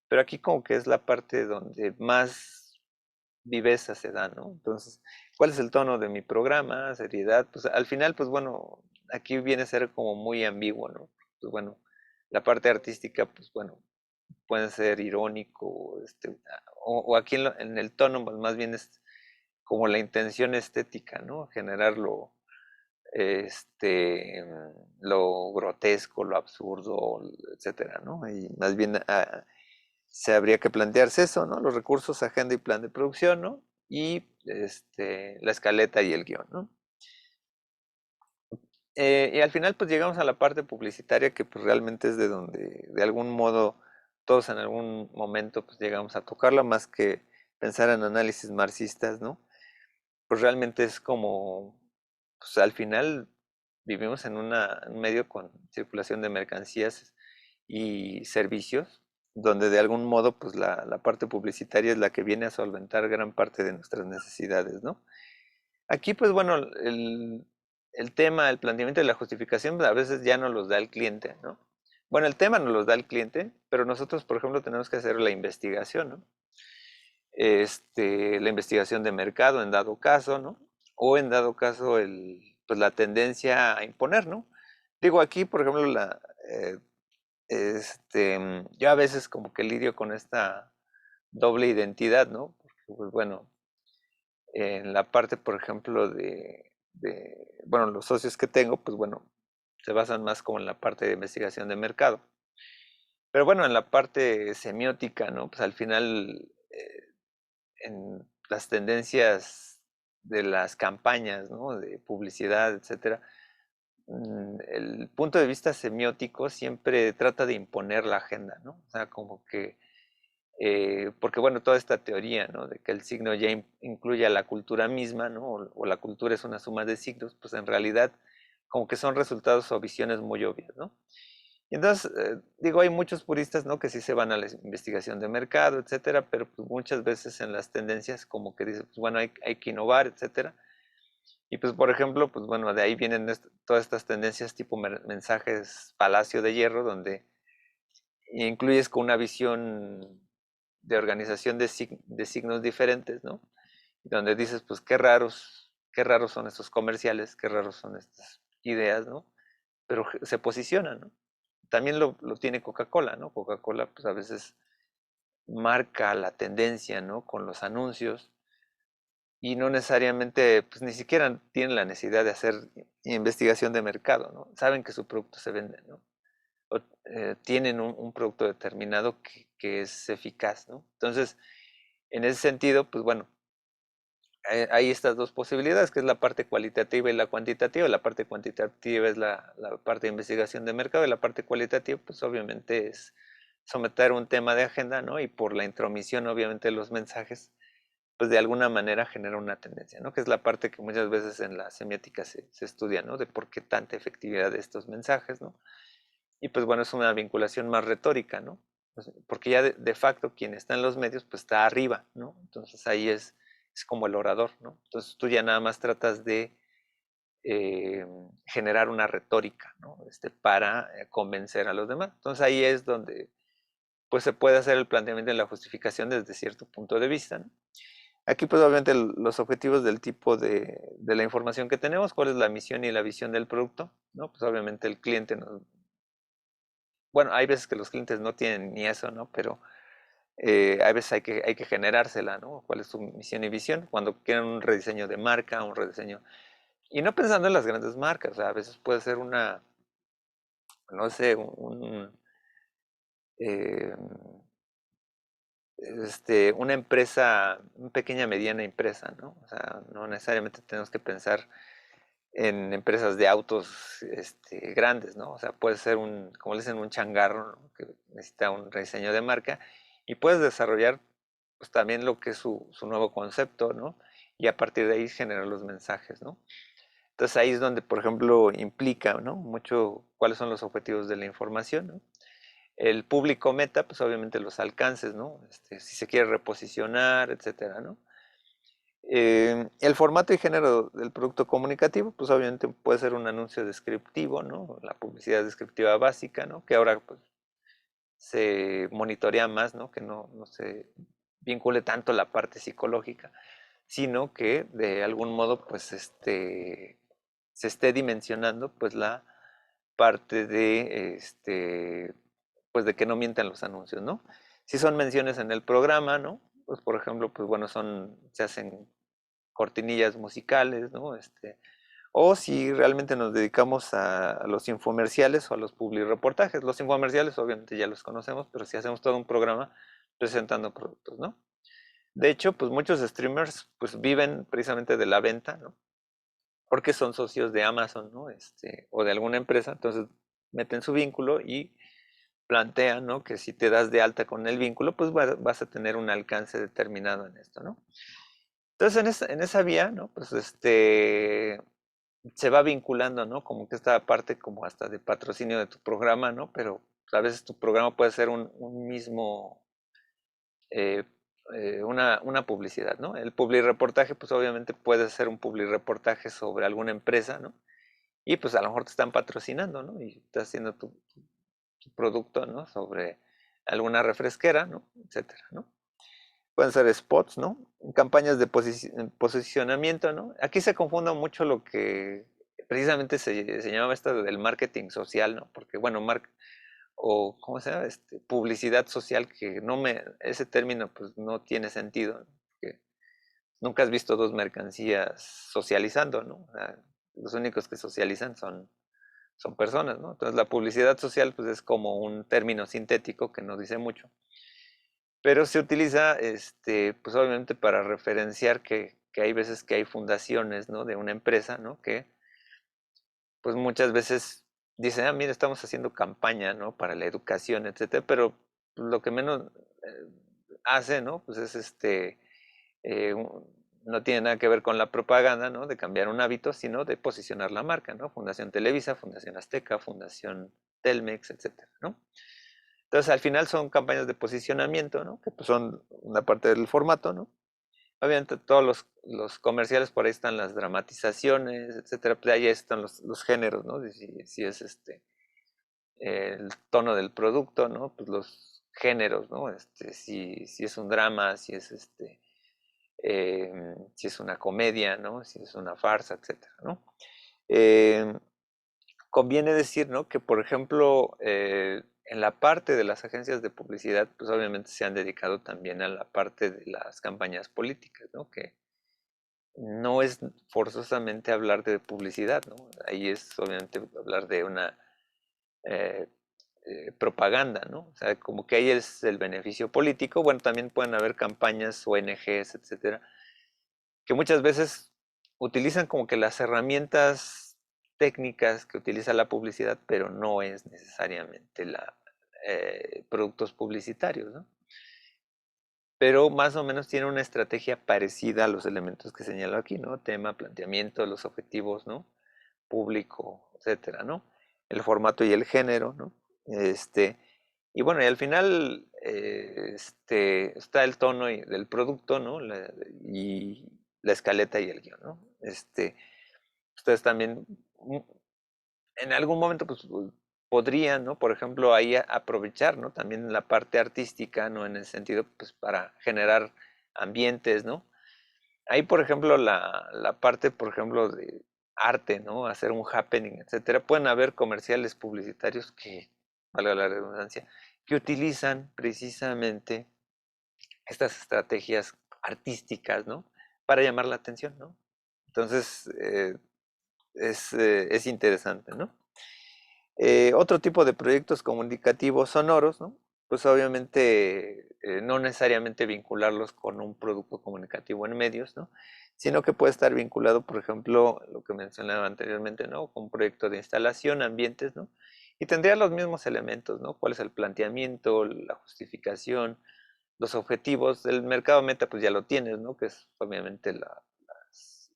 Speaker 1: Pero aquí como que es la parte donde más viveza se da, ¿no? Entonces, ¿cuál es el tono de mi programa? Seriedad, pues al final, pues bueno, aquí viene a ser como muy ambiguo, ¿no? Pues bueno, la parte artística, pues bueno, puede ser irónico, o aquí en el tono, pues más bien es como la intención estética, ¿no? Generar lo grotesco, lo absurdo, etcétera, ¿no? Y más bien se habría que plantearse eso, ¿no? Los recursos, agenda y plan de producción, ¿no? Y la escaleta y el guión, ¿no? Y al final pues llegamos a la parte publicitaria que pues realmente es de donde de algún modo todos en algún momento pues llegamos a tocarla más que pensar en análisis marxistas, ¿no? Pues realmente es como, pues al final vivimos en un medio con circulación de mercancías y servicios, donde de algún modo pues la parte publicitaria es la que viene a solventar gran parte de nuestras necesidades, ¿no? Aquí, pues bueno, el tema, el planteamiento de la justificación pues, a veces ya no los da el cliente, ¿no? Bueno, el tema no los da el cliente, pero nosotros, por ejemplo, tenemos que hacer la investigación, ¿no? La investigación de mercado en dado caso, ¿no? O en dado caso, pues la tendencia a imponer, ¿no? Digo, aquí, por ejemplo, yo a veces como que lidio con esta doble identidad, ¿no? Porque, pues bueno, en la parte, por ejemplo, bueno, los socios que tengo, pues bueno, se basan más como en la parte de investigación de mercado. Pero bueno, en la parte semiótica, ¿no? Pues al final, en las tendencias de las campañas, ¿no? De publicidad, etcétera, el punto de vista semiótico siempre trata de imponer la agenda, ¿no? O sea, como que porque bueno, toda esta teoría, ¿no? De que el signo ya incluye a la cultura misma, ¿no? O la cultura es una suma de signos, pues en realidad como que son resultados o visiones muy obvias, ¿no? Y entonces, digo, hay muchos puristas, ¿no? Que sí se van a la investigación de mercado, etcétera, pero pues, muchas veces en las tendencias como que dicen, pues bueno, hay que innovar, etcétera. Y pues, por ejemplo, pues bueno, de ahí vienen todas estas tendencias tipo mensajes Palacio de Hierro, donde incluyes con una visión de organización de signos diferentes, ¿no? Donde dices, pues qué raros son estos comerciales, qué raros son estas ideas, ¿no? Pero se posicionan, ¿no? También lo tiene Coca-Cola, ¿no? Coca-Cola, pues a veces marca la tendencia, ¿no? Con los anuncios y no necesariamente, pues ni siquiera tienen la necesidad de hacer investigación de mercado, ¿no? Saben que su producto se vende, ¿no? O, tienen un producto determinado que es eficaz, ¿no? Entonces, en ese sentido, pues bueno, hay estas dos posibilidades, que es la parte cualitativa y la cuantitativa. La parte cuantitativa es la parte de investigación de mercado y la parte cualitativa, pues obviamente es someter un tema de agenda, ¿no? Y por la intromisión, obviamente, de los mensajes, pues de alguna manera genera una tendencia, ¿no? Que es la parte que muchas veces en la semiótica se estudia, ¿no? De por qué tanta efectividad de estos mensajes, ¿no? Y pues bueno, es una vinculación más retórica, ¿no? Pues, porque ya de facto quien está en los medios, pues está arriba, ¿no? Entonces ahí es como el orador, ¿no? Entonces tú ya nada más tratas de eh, generar una retórica, ¿no? Para convencer a los demás. Entonces ahí es donde pues se puede hacer el planteamiento de la justificación desde cierto punto de vista, ¿no? Aquí pues obviamente los objetivos del tipo de la información que tenemos, cuál es la misión y la visión del producto, ¿no? Pues obviamente el cliente nos, bueno, hay veces que los clientes no tienen ni eso, ¿no? Pero hay veces hay que generársela, ¿no? ¿Cuál es su misión y visión? Cuando quieren un rediseño de marca, un rediseño. Y no pensando en las grandes marcas, o sea, a veces puede ser una, no sé, eh, una empresa, una pequeña, mediana empresa, ¿no? O sea, no necesariamente tenemos que pensar en empresas de autos grandes, ¿no? O sea, puede ser como le dicen, un changarro, ¿no? Que necesita un rediseño de marca y puedes desarrollar pues también lo que es su nuevo concepto, ¿no? Y a partir de ahí generar los mensajes, ¿no? Entonces ahí es donde, por ejemplo, implica, ¿no? Mucho cuáles son los objetivos de la información, ¿no? El público meta, pues obviamente los alcances, ¿no? Si se quiere reposicionar, etcétera, ¿no? El formato y género del producto comunicativo, pues obviamente puede ser un anuncio descriptivo, ¿no? La publicidad descriptiva básica, ¿no? Que ahora pues se monitorea más, ¿no? Que no se vincule tanto la parte psicológica, sino que de algún modo pues se esté dimensionando pues la parte de pues de que no mientan los anuncios, ¿no? Si son menciones en el programa, ¿no? Pues por ejemplo, pues bueno, se hacen cortinillas musicales, ¿no? O si realmente nos dedicamos a los infomerciales o a los publireportajes. Los infomerciales obviamente ya los conocemos, pero si hacemos todo un programa presentando productos, ¿no? De hecho, pues muchos streamers pues viven precisamente de la venta, ¿no? Porque son socios de Amazon, ¿no? O de alguna empresa, entonces meten su vínculo y plantean, ¿no? Que si te das de alta con el vínculo, pues vas a tener un alcance determinado en esto, ¿no? Entonces en esa vía, ¿no? Pues se va vinculando, ¿no? Como que esta parte como hasta de patrocinio de tu programa, ¿no? Pero a veces tu programa puede ser un mismo, eh, una publicidad, ¿no? El publireportaje, pues obviamente puede ser un publireportaje sobre alguna empresa, ¿no? Y pues a lo mejor te están patrocinando, ¿no? Y estás haciendo tu producto, ¿no? Sobre alguna refresquera, ¿no? Etcétera, ¿no? Pueden ser spots, ¿no? Campañas de posicionamiento, ¿no? Aquí se confunde mucho lo que precisamente se llamaba esto del marketing social, ¿no? Porque, bueno, o ¿cómo se llama? Publicidad social, que ese término pues no tiene sentido, ¿no? Porque nunca has visto dos mercancías socializando, ¿no? O sea, los únicos que socializan son personas, ¿no? Entonces la publicidad social pues es como un término sintético que no dice mucho. Pero se utiliza, pues obviamente para referenciar que hay veces que hay fundaciones, ¿no? De una empresa, ¿no? Que pues muchas veces dicen, ah, mira, estamos haciendo campaña, ¿no? Para la educación, etcétera, pero lo que menos hace, ¿no? Pues es eh, un- no tiene nada que ver con la propaganda, ¿no? De cambiar un hábito, sino de posicionar la marca, ¿no? Fundación Televisa, Fundación Azteca, Fundación Telmex, etcétera, ¿no? Entonces, al final son campañas de posicionamiento, ¿no? Que pues, son una parte del formato, ¿no? Obviamente todos los comerciales, por ahí están las dramatizaciones, etcétera, pues ahí están los géneros, ¿no? Si es el tono del producto, ¿no? Pues los géneros, ¿no? Si es un drama, si es una comedia, ¿no? Si es una farsa, etcétera, ¿no? Eh, Conviene decir, ¿no? Que, por ejemplo, en la parte de las agencias de publicidad, pues obviamente se han dedicado también a la parte de las campañas políticas, ¿no? Que no es forzosamente hablar de publicidad, ¿no? Ahí es obviamente hablar de una eh, propaganda, ¿no? O sea, como que ahí es el beneficio político. Bueno, también pueden haber campañas, ONGs, etcétera, que muchas veces utilizan como que las herramientas técnicas que utiliza la publicidad, pero no es necesariamente productos publicitarios, ¿no? Pero más o menos tiene una estrategia parecida a los elementos que señalo aquí, ¿no? Tema, planteamiento, los objetivos, ¿no? Público, etcétera, ¿no? El formato y el género, ¿no? Y bueno, y al final está el tono del producto, ¿no? Y la escaleta y el guión, ¿no? Ustedes también en algún momento pues podrían, ¿no? Por ejemplo, ahí aprovechar, ¿no? También la parte artística, ¿no? En el sentido, pues para generar ambientes, ¿no? Ahí, por ejemplo, la parte, por ejemplo, de arte, ¿no? Hacer un happening, etcétera. Pueden haber comerciales publicitarios que, valga la redundancia, que utilizan precisamente estas estrategias artísticas, ¿no? Para llamar la atención, ¿no? Entonces, es interesante, ¿no? Otro tipo de proyectos comunicativos sonoros, ¿no? Pues obviamente no necesariamente vincularlos con un producto comunicativo en medios, ¿no? Sino que puede estar vinculado, por ejemplo, lo que mencionaba anteriormente, ¿no? Con un proyecto de instalación, ambientes, ¿no? Y tendría los mismos elementos, ¿no? ¿Cuál es el planteamiento, la justificación, los objetivos? El mercado meta, pues ya lo tienes, ¿no? Que es obviamente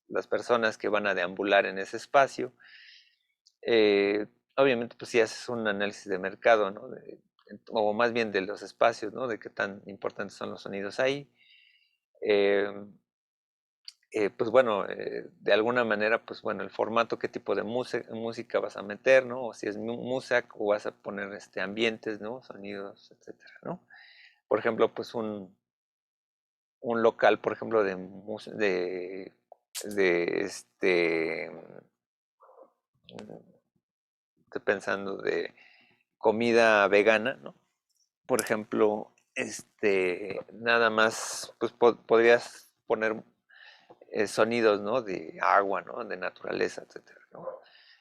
Speaker 1: las personas que van a deambular en ese espacio. Eh, Obviamente, pues si haces un análisis de mercado, ¿no? O más bien de los espacios, ¿no? De qué tan importantes son los sonidos ahí. Eh, pues bueno, de alguna manera, pues bueno, el formato, qué tipo de música vas a meter, ¿no? O si es música o vas a poner ambientes, ¿no? Sonidos, etcétera, ¿no? Por ejemplo, pues un local, por ejemplo, de estoy pensando de comida vegana, ¿no? Por ejemplo, nada más, pues podrías poner sonidos, ¿no? De agua, ¿no? De naturaleza, etcétera, ¿no?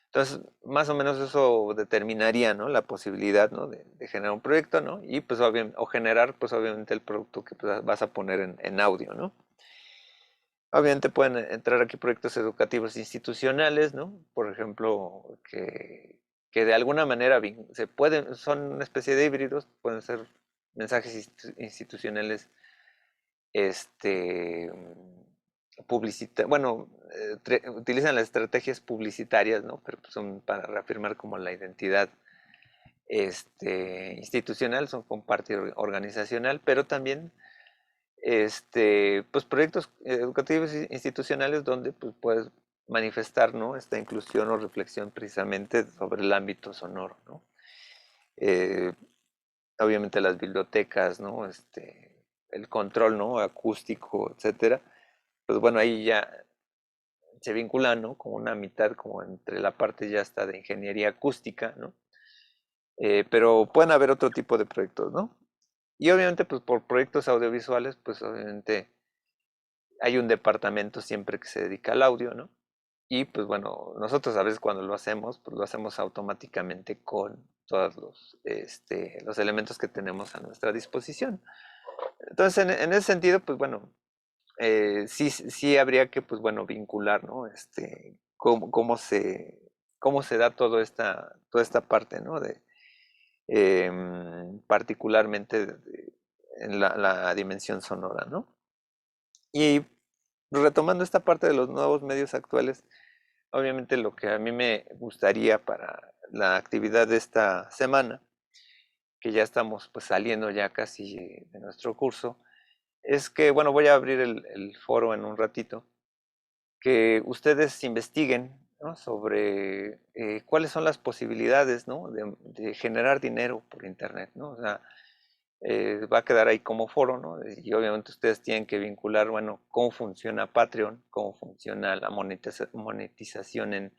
Speaker 1: Entonces, más o menos eso determinaría, ¿no? La posibilidad, ¿no? De generar un proyecto, ¿no? Y pues o generar, pues obviamente el producto que pues, vas a poner en audio, ¿no? Obviamente pueden entrar aquí proyectos educativos institucionales, ¿no? Por ejemplo, que de alguna manera son una especie de híbridos, pueden ser mensajes institucionales, bueno, utilizan las estrategias publicitarias, ¿no? Pero pues, son para reafirmar como la identidad institucional, son con parte organizacional, pero también pues proyectos educativos institucionales donde pues, puedes manifestar, ¿no? Esta inclusión o reflexión precisamente sobre el ámbito sonoro, ¿no? Eh, Obviamente las bibliotecas, ¿no? El control, ¿no? Acústico, etcétera. Pues bueno, ahí ya se vinculan, ¿no? Como una mitad, como entre la parte ya está de ingeniería acústica, ¿no? Pero pueden haber otro tipo de proyectos, ¿no? Y obviamente, pues por proyectos audiovisuales, pues obviamente hay un departamento siempre que se dedica al audio, ¿no? Y pues bueno, nosotros a veces cuando lo hacemos, pues lo hacemos automáticamente con todos los elementos que tenemos a nuestra disposición. Entonces, en ese sentido, pues bueno, sí habría que, pues bueno, vincular, ¿no? Cómo se da toda esta parte, ¿no? Particularmente en la dimensión sonora, ¿no? Y retomando esta parte de los nuevos medios actuales, obviamente lo que a mí me gustaría para la actividad de esta semana, que ya estamos pues saliendo ya casi de nuestro curso, es que, bueno, voy a abrir el foro en un ratito, que ustedes investiguen, ¿no? Sobre cuáles son las posibilidades, ¿no? De generar dinero por internet, ¿no? O sea, va a quedar ahí como foro, ¿no? Y obviamente ustedes tienen que vincular, bueno, cómo funciona Patreon, cómo funciona la monetización en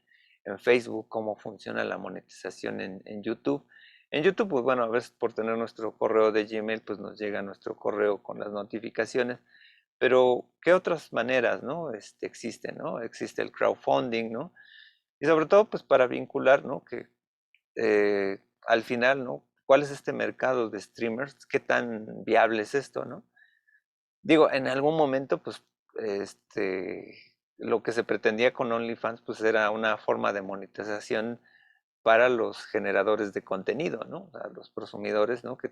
Speaker 1: Facebook, cómo funciona la monetización en YouTube. En YouTube, pues bueno, a veces por tener nuestro correo de Gmail, pues nos llega nuestro correo con las notificaciones, pero ¿qué otras maneras, no? Existen, ¿no? Existe el crowdfunding, ¿no? Y sobre todo, pues para vincular, ¿no? Que al final, ¿no? ¿Cuál es este mercado de streamers? ¿Qué tan viable es esto, no? Digo, en algún momento, pues, lo que se pretendía con OnlyFans, pues era una forma de monetización para los generadores de contenido, ¿no? O sea, los prosumidores, ¿no? Que,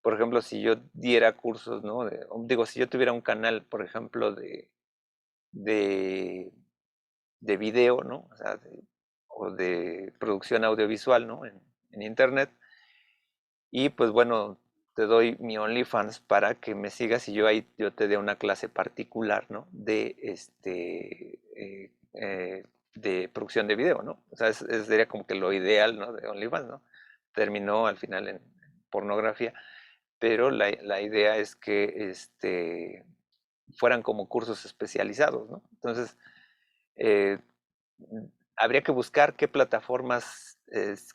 Speaker 1: por ejemplo, si yo diera cursos, ¿no? Digo, si yo tuviera un canal, por ejemplo, de, de video, ¿no? O sea, o de producción audiovisual, ¿no? En internet. Y pues bueno, te doy mi OnlyFans para que me sigas y yo te dé una clase particular, ¿no? De producción de video, ¿no? O sea, sería como que lo ideal, ¿no? De OnlyFans, ¿no? Terminó al final en pornografía, pero la idea es que fueran como cursos especializados, ¿no? Entonces, eh, habría que buscar qué plataformas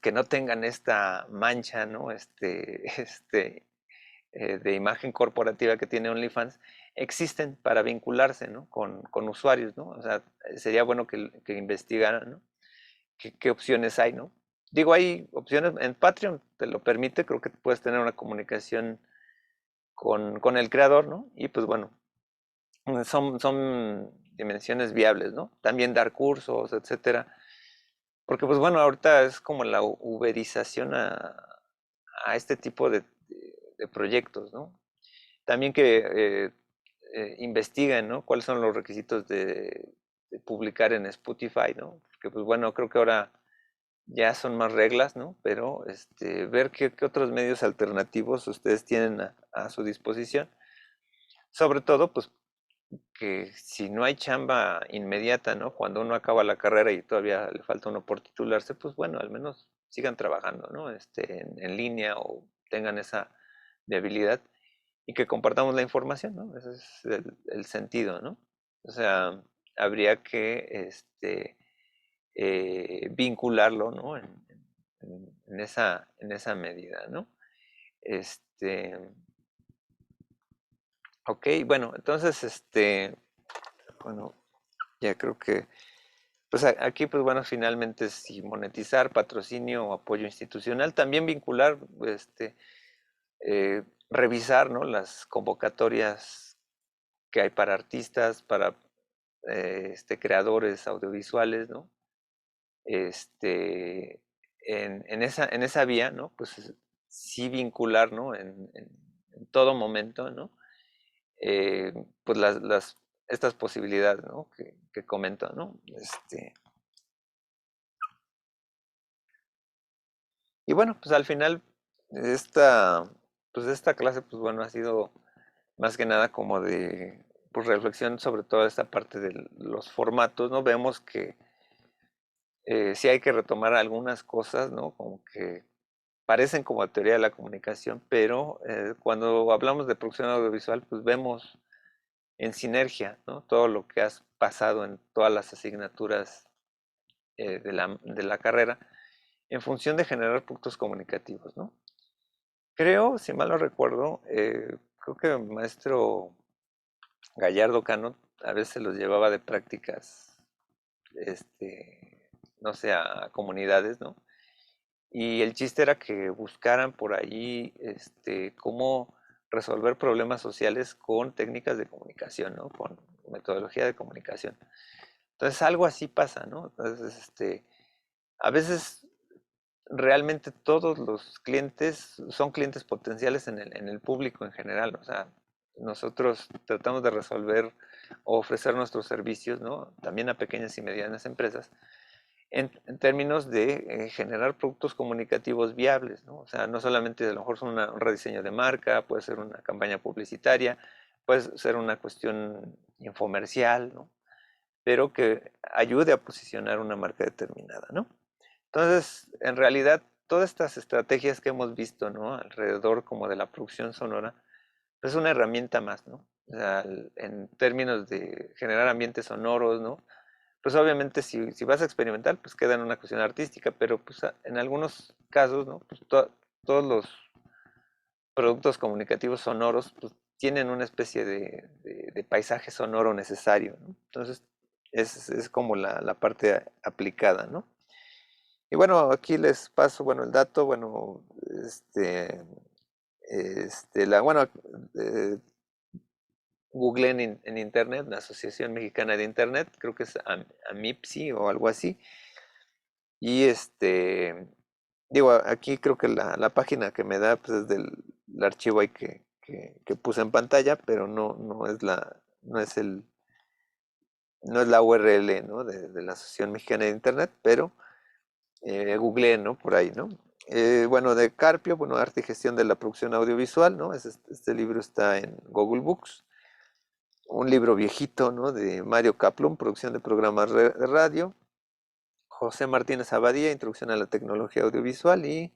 Speaker 1: que no tengan esta mancha, ¿no? De imagen corporativa que tiene OnlyFans, existen para vincularse, ¿no? Con usuarios, ¿no? O sea, sería bueno que investigaran, ¿no? ¿Qué opciones hay, ¿no? Digo, hay opciones, en Patreon te lo permite, creo que puedes tener una comunicación con el creador, ¿no? Y pues bueno, son dimensiones viables, ¿no? También dar cursos, etcétera. Porque pues bueno, ahorita es como la uberización a este tipo de proyectos, ¿no? También que investiguen, ¿no? Cuáles son los requisitos de publicar en Spotify, ¿no? Porque pues bueno, creo que ahora ya son más reglas, ¿no? Pero ver qué otros medios alternativos ustedes tienen a su disposición. Sobre todo, pues que si no hay chamba inmediata, ¿no? Cuando uno acaba la carrera y todavía le falta uno por titularse, pues bueno, al menos sigan trabajando, ¿no? En línea o tengan esa viabilidad y que compartamos la información, ¿no? Ese es el sentido, ¿no? O sea, habría que vincularlo, ¿no? En esa medida, ¿no? Este, ok, bueno, entonces, bueno, ya creo que pues aquí, pues bueno, finalmente si monetizar, patrocinio o apoyo institucional, también vincular, revisar, ¿no? Las convocatorias que hay para artistas, para creadores audiovisuales, ¿no? En esa vía, ¿no? Pues sí vincular, ¿no? En todo momento, ¿no? Eh, pues estas posibilidades, ¿no? Que comento, ¿no? Y bueno, pues al final esta, esta clase, pues bueno, ha sido más que nada como de pues, reflexión sobre toda esta parte de los formatos, ¿no? Vemos que sí hay que retomar algunas cosas, ¿no? Como que parecen como teoría de la comunicación, pero cuando hablamos de producción audiovisual, pues vemos en sinergia, ¿no? Todo lo que has pasado en todas las asignaturas de la carrera en función de generar puntos comunicativos, ¿no? Creo, si mal no recuerdo, creo que el maestro Gallardo Cano a veces los llevaba de prácticas, no sé, a comunidades, ¿no? Y el chiste era que buscaran por ahí, cómo resolver problemas sociales con técnicas de comunicación, ¿no? Con metodología de comunicación. Entonces, algo así pasa, ¿no? Entonces, a veces realmente todos los clientes son clientes potenciales en el público en general, o sea, nosotros tratamos de resolver o ofrecer nuestros servicios, ¿no? También a pequeñas y medianas empresas, en términos de generar productos comunicativos viables, ¿no? O sea, no solamente a lo mejor son un rediseño de marca, puede ser una campaña publicitaria, puede ser una cuestión infomercial, ¿no? Pero que ayude a posicionar una marca determinada, ¿no? Entonces, en realidad, todas estas estrategias que hemos visto, ¿no? Alrededor como de la producción sonora, pues es una herramienta más, ¿no? O sea, en términos de generar ambientes sonoros, ¿no? Pues obviamente si vas a experimentar, pues queda en una cuestión artística, pero pues en algunos casos, ¿no? Pues todos los productos comunicativos sonoros, pues tienen una especie de paisaje sonoro necesario, ¿no? Entonces, es como la parte aplicada, ¿no? Y bueno, aquí les paso, bueno, el dato, bueno, bueno, eh, Google en Internet, la Asociación Mexicana de Internet, creo que es AMIPSI o algo así. Y digo, aquí creo que la página que me da pues, es del archivo ahí que puse en pantalla, pero no es no es la URL, ¿no? de la Asociación Mexicana de Internet, pero googleé, ¿no? Por ahí, ¿no? Bueno, de Carpio, bueno, arte y gestión de la producción audiovisual, ¿no? Este libro está en Google Books. Un libro viejito, ¿no? De Mario Kaplun, producción de programas de radio. José Martínez Abadía, introducción a la tecnología audiovisual y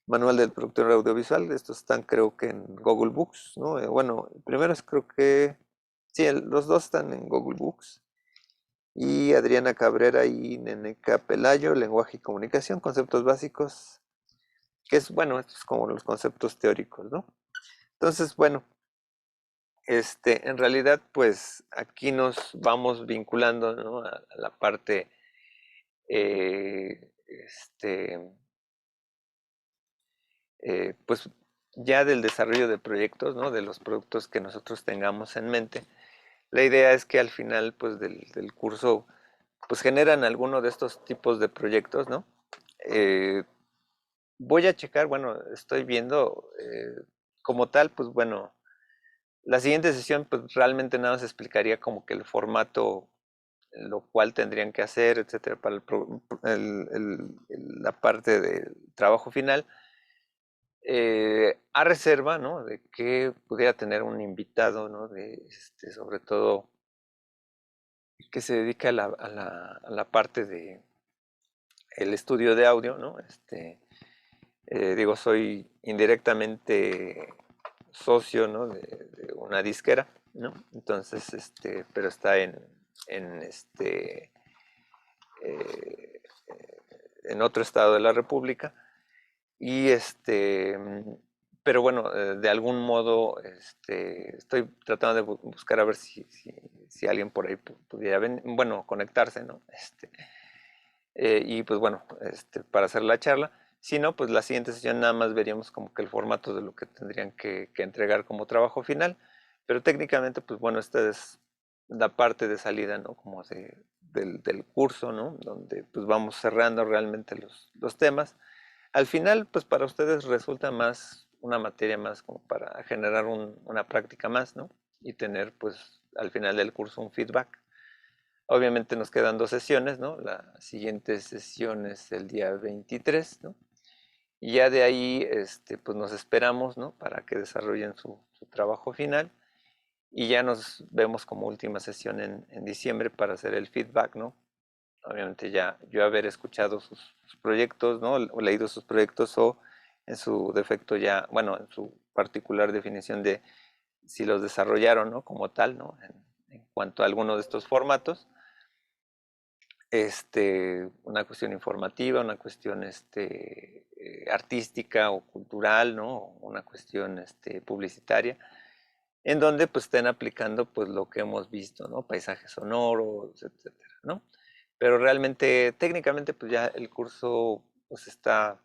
Speaker 1: manual del productor audiovisual. Estos están creo que en Google Books, ¿no? Bueno, primero es creo que, sí, los dos están en Google Books. Y Adriana Cabrera y Neneca Pelayo, lenguaje y comunicación, conceptos básicos, que es, bueno, estos es como los conceptos teóricos, ¿no? Entonces, bueno, en realidad, pues aquí nos vamos vinculando, ¿no? A la parte, pues ya del desarrollo de proyectos, ¿no? De los productos que nosotros tengamos en mente. La idea es que al final, pues del curso, pues generan alguno de estos tipos de proyectos, ¿no? Eh, Voy a checar, bueno, estoy viendo como tal, pues bueno, la siguiente sesión pues realmente nada más explicaría como que el formato, lo cual tendrían que hacer, etcétera, para la parte del trabajo final, a reserva, ¿no? De que pudiera tener un invitado, ¿no? Sobre todo que se dedica a la parte de el estudio de audio, ¿no? Digo, soy indirectamente socio, ¿no? de una disquera, ¿no? Entonces, pero está en eh, en otro estado de la República. Y pero bueno, de algún modo, estoy tratando de buscar a ver si alguien por ahí pudiera bueno, conectarse, ¿no? Y pues bueno, para hacer la charla. Si no, pues la siguiente sesión nada más veríamos como que el formato de lo que tendrían que entregar como trabajo final. Pero técnicamente, pues bueno, esta es la parte de salida, ¿no? Como del curso, ¿no? Donde pues vamos cerrando realmente los temas. Al final, pues para ustedes resulta más una materia más como para generar una práctica más, ¿no? Y tener pues al final del curso un feedback. Obviamente nos quedan dos sesiones, ¿no? La siguiente sesión es el día 23, ¿no? Y ya de ahí, pues nos esperamos, ¿no? Para que desarrollen su trabajo final. Y ya nos vemos como última sesión en diciembre para hacer el feedback, ¿no? Obviamente ya yo haber escuchado sus proyectos, ¿no? O leído sus proyectos o en su defecto ya, bueno, en su particular definición de si los desarrollaron, ¿no? Como tal, ¿no? En cuanto a alguno de estos formatos, una cuestión informativa, una cuestión artística o cultural, ¿no? Una cuestión publicitaria, en donde pues estén aplicando pues lo que hemos visto, ¿no? Paisajes sonoros, etcétera, ¿no? Pero realmente, técnicamente, pues ya el curso pues está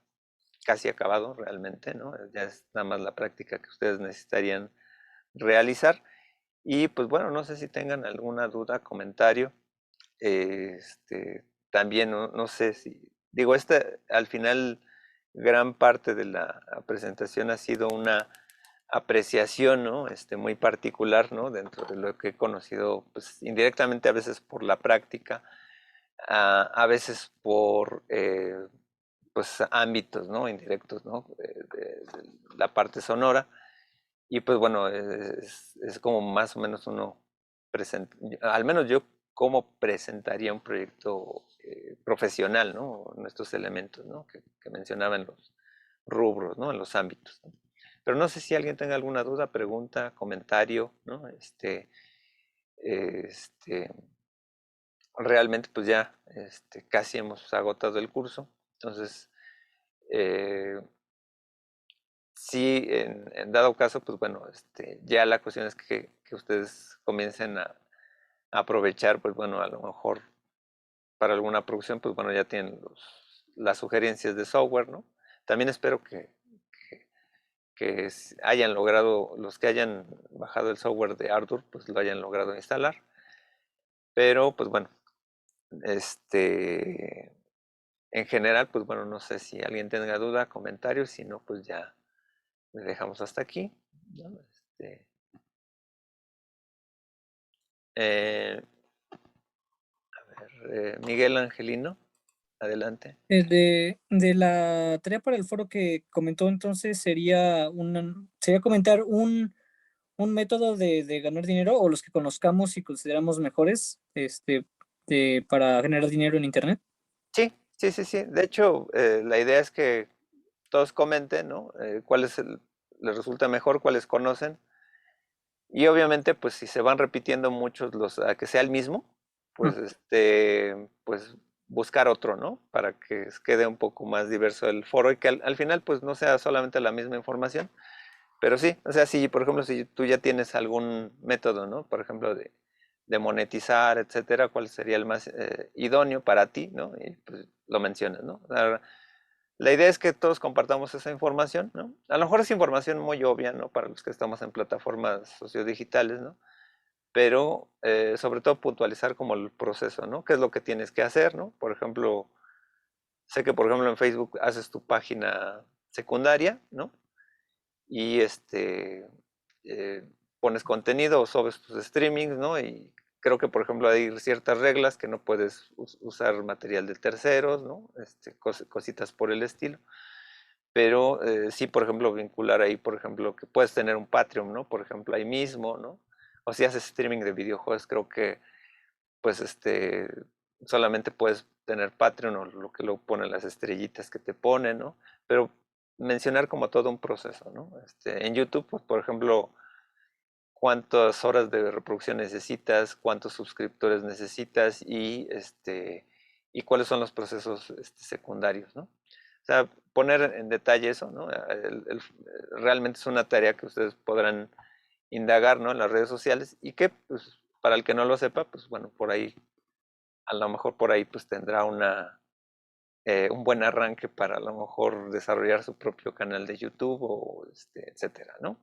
Speaker 1: casi acabado realmente, ¿no? Ya es nada más la práctica que ustedes necesitarían realizar. Y pues bueno, no sé si tengan alguna duda, comentario. También no sé si, digo, al final gran parte de la presentación ha sido una apreciación, ¿no? Muy particular, ¿no? Dentro de lo que he conocido, pues indirectamente a veces por la práctica, a veces por pues ámbitos, ¿no? Indirectos, ¿no? De la parte sonora. Y pues bueno, es como más o menos uno presenta, al menos yo cómo presentaría un proyecto profesional, ¿no? Nuestros elementos, ¿no? Que mencionaba en los rubros, ¿no? En los ámbitos, ¿no? Pero no sé si alguien tenga alguna duda, pregunta, comentario, ¿no? Este, realmente pues ya casi hemos agotado el curso, entonces eh, sí, en dado caso, pues bueno, ya la cuestión es que ustedes comiencen a aprovechar, pues bueno, a lo mejor para alguna producción, pues bueno, ya tienen las sugerencias de software, ¿no? También espero que hayan logrado, los que hayan bajado el software de Ardour, pues lo hayan logrado instalar. Pero, pues bueno, este, en general, pues bueno, no sé si alguien tenga duda, comentarios, si no, pues ya le dejamos hasta aquí, ¿no? Eh, Miguel Angelino, adelante.
Speaker 3: De la tarea para el foro que comentó entonces sería comentar un método de ganar dinero o los que conozcamos y consideramos mejores para generar dinero en Internet.
Speaker 1: Sí, sí, sí, sí. De hecho, la idea es que todos comenten, ¿no? Les resulta mejor, cuáles conocen. Y obviamente, pues si se van repitiendo muchos a que sea el mismo,
Speaker 3: Mm.
Speaker 1: pues pues buscar otro, ¿no? Para que quede un poco más diverso el foro y que al final, pues no sea solamente la misma información. Pero sí, o sea, si por ejemplo, si tú ya tienes algún método, ¿no? Por ejemplo, de monetizar, etcétera, ¿cuál sería el más idóneo para ti, ¿no? Y pues lo mencionas, ¿no? La idea es que todos compartamos esa información, ¿no? A lo mejor es información muy obvia, ¿no? Para los que estamos en plataformas sociodigitales, ¿no? Pero sobre todo puntualizar como el proceso, ¿no? ¿Qué es lo que tienes que hacer, ¿no? Por ejemplo, sé que por ejemplo en Facebook haces tu página secundaria, ¿no? Y eh, pones contenido o subes tus streamings, ¿no? Y creo que, por ejemplo, hay ciertas reglas que no puedes usar material de terceros, ¿no? Cositas por el estilo. Pero sí, por ejemplo, vincular ahí, por ejemplo, que puedes tener un Patreon, ¿no? Por ejemplo, ahí mismo, ¿no? O si haces streaming de videojuegos, creo que, pues, solamente puedes tener Patreon o lo que luego ponen las estrellitas que te ponen, ¿no? Pero mencionar como todo un proceso, ¿no? En YouTube, pues, por ejemplo, cuántas horas de reproducción necesitas, cuántos suscriptores necesitas y cuáles son los procesos secundarios, ¿no? O sea, poner en detalle eso, ¿no? Realmente es una tarea que ustedes podrán indagar, ¿no? En las redes sociales y que, pues, para el que no lo sepa, pues bueno, por ahí, a lo mejor por ahí, pues tendrá un buen arranque para a lo mejor desarrollar su propio canal de YouTube o etcétera, ¿no?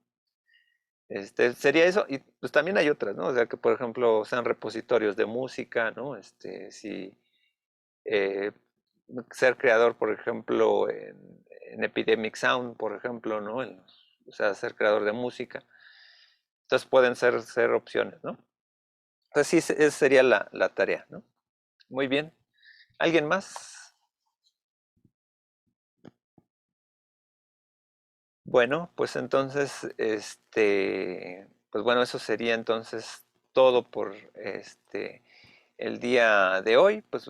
Speaker 1: Sería eso, y pues también hay otras, ¿no? O sea, que por ejemplo sean repositorios de música, ¿no? Si eh, ser creador, por ejemplo, en Epidemic Sound, por ejemplo, ¿no? O sea, ser creador de música. Entonces pueden ser opciones, ¿no? Entonces sí, esa sería la tarea, ¿no? Muy bien. ¿Alguien más? Bueno, pues entonces, pues bueno, eso sería entonces todo por el día de hoy. Pues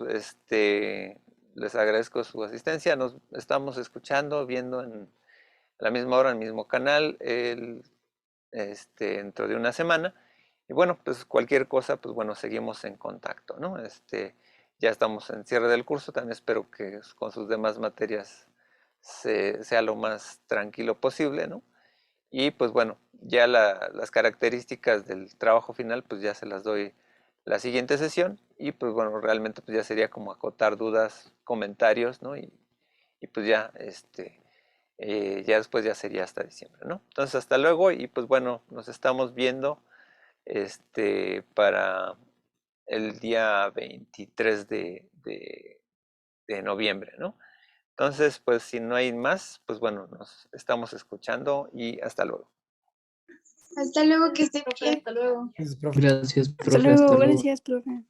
Speaker 1: les agradezco su asistencia. Nos estamos escuchando, viendo en la misma hora, en el mismo canal, dentro de una semana. Y bueno, pues cualquier cosa, pues bueno, seguimos en contacto, ¿no? Ya estamos en cierre del curso, también espero que con sus demás materias sea lo más tranquilo posible, ¿no? Y pues bueno, ya las características del trabajo final, pues ya se las doy la siguiente sesión y pues bueno, realmente pues ya sería como acotar dudas, comentarios, ¿no? Y pues ya, ya después ya sería hasta diciembre, ¿no? Entonces hasta luego y pues bueno, nos estamos viendo para el día 23 de noviembre, ¿no? Entonces, pues si no hay más, pues bueno, nos estamos escuchando y hasta luego.
Speaker 4: Hasta luego, que esté bien.
Speaker 5: Hasta luego.
Speaker 2: Gracias,
Speaker 6: Hasta
Speaker 2: profe,
Speaker 6: luego,
Speaker 2: hasta luego.
Speaker 6: gracias, profe.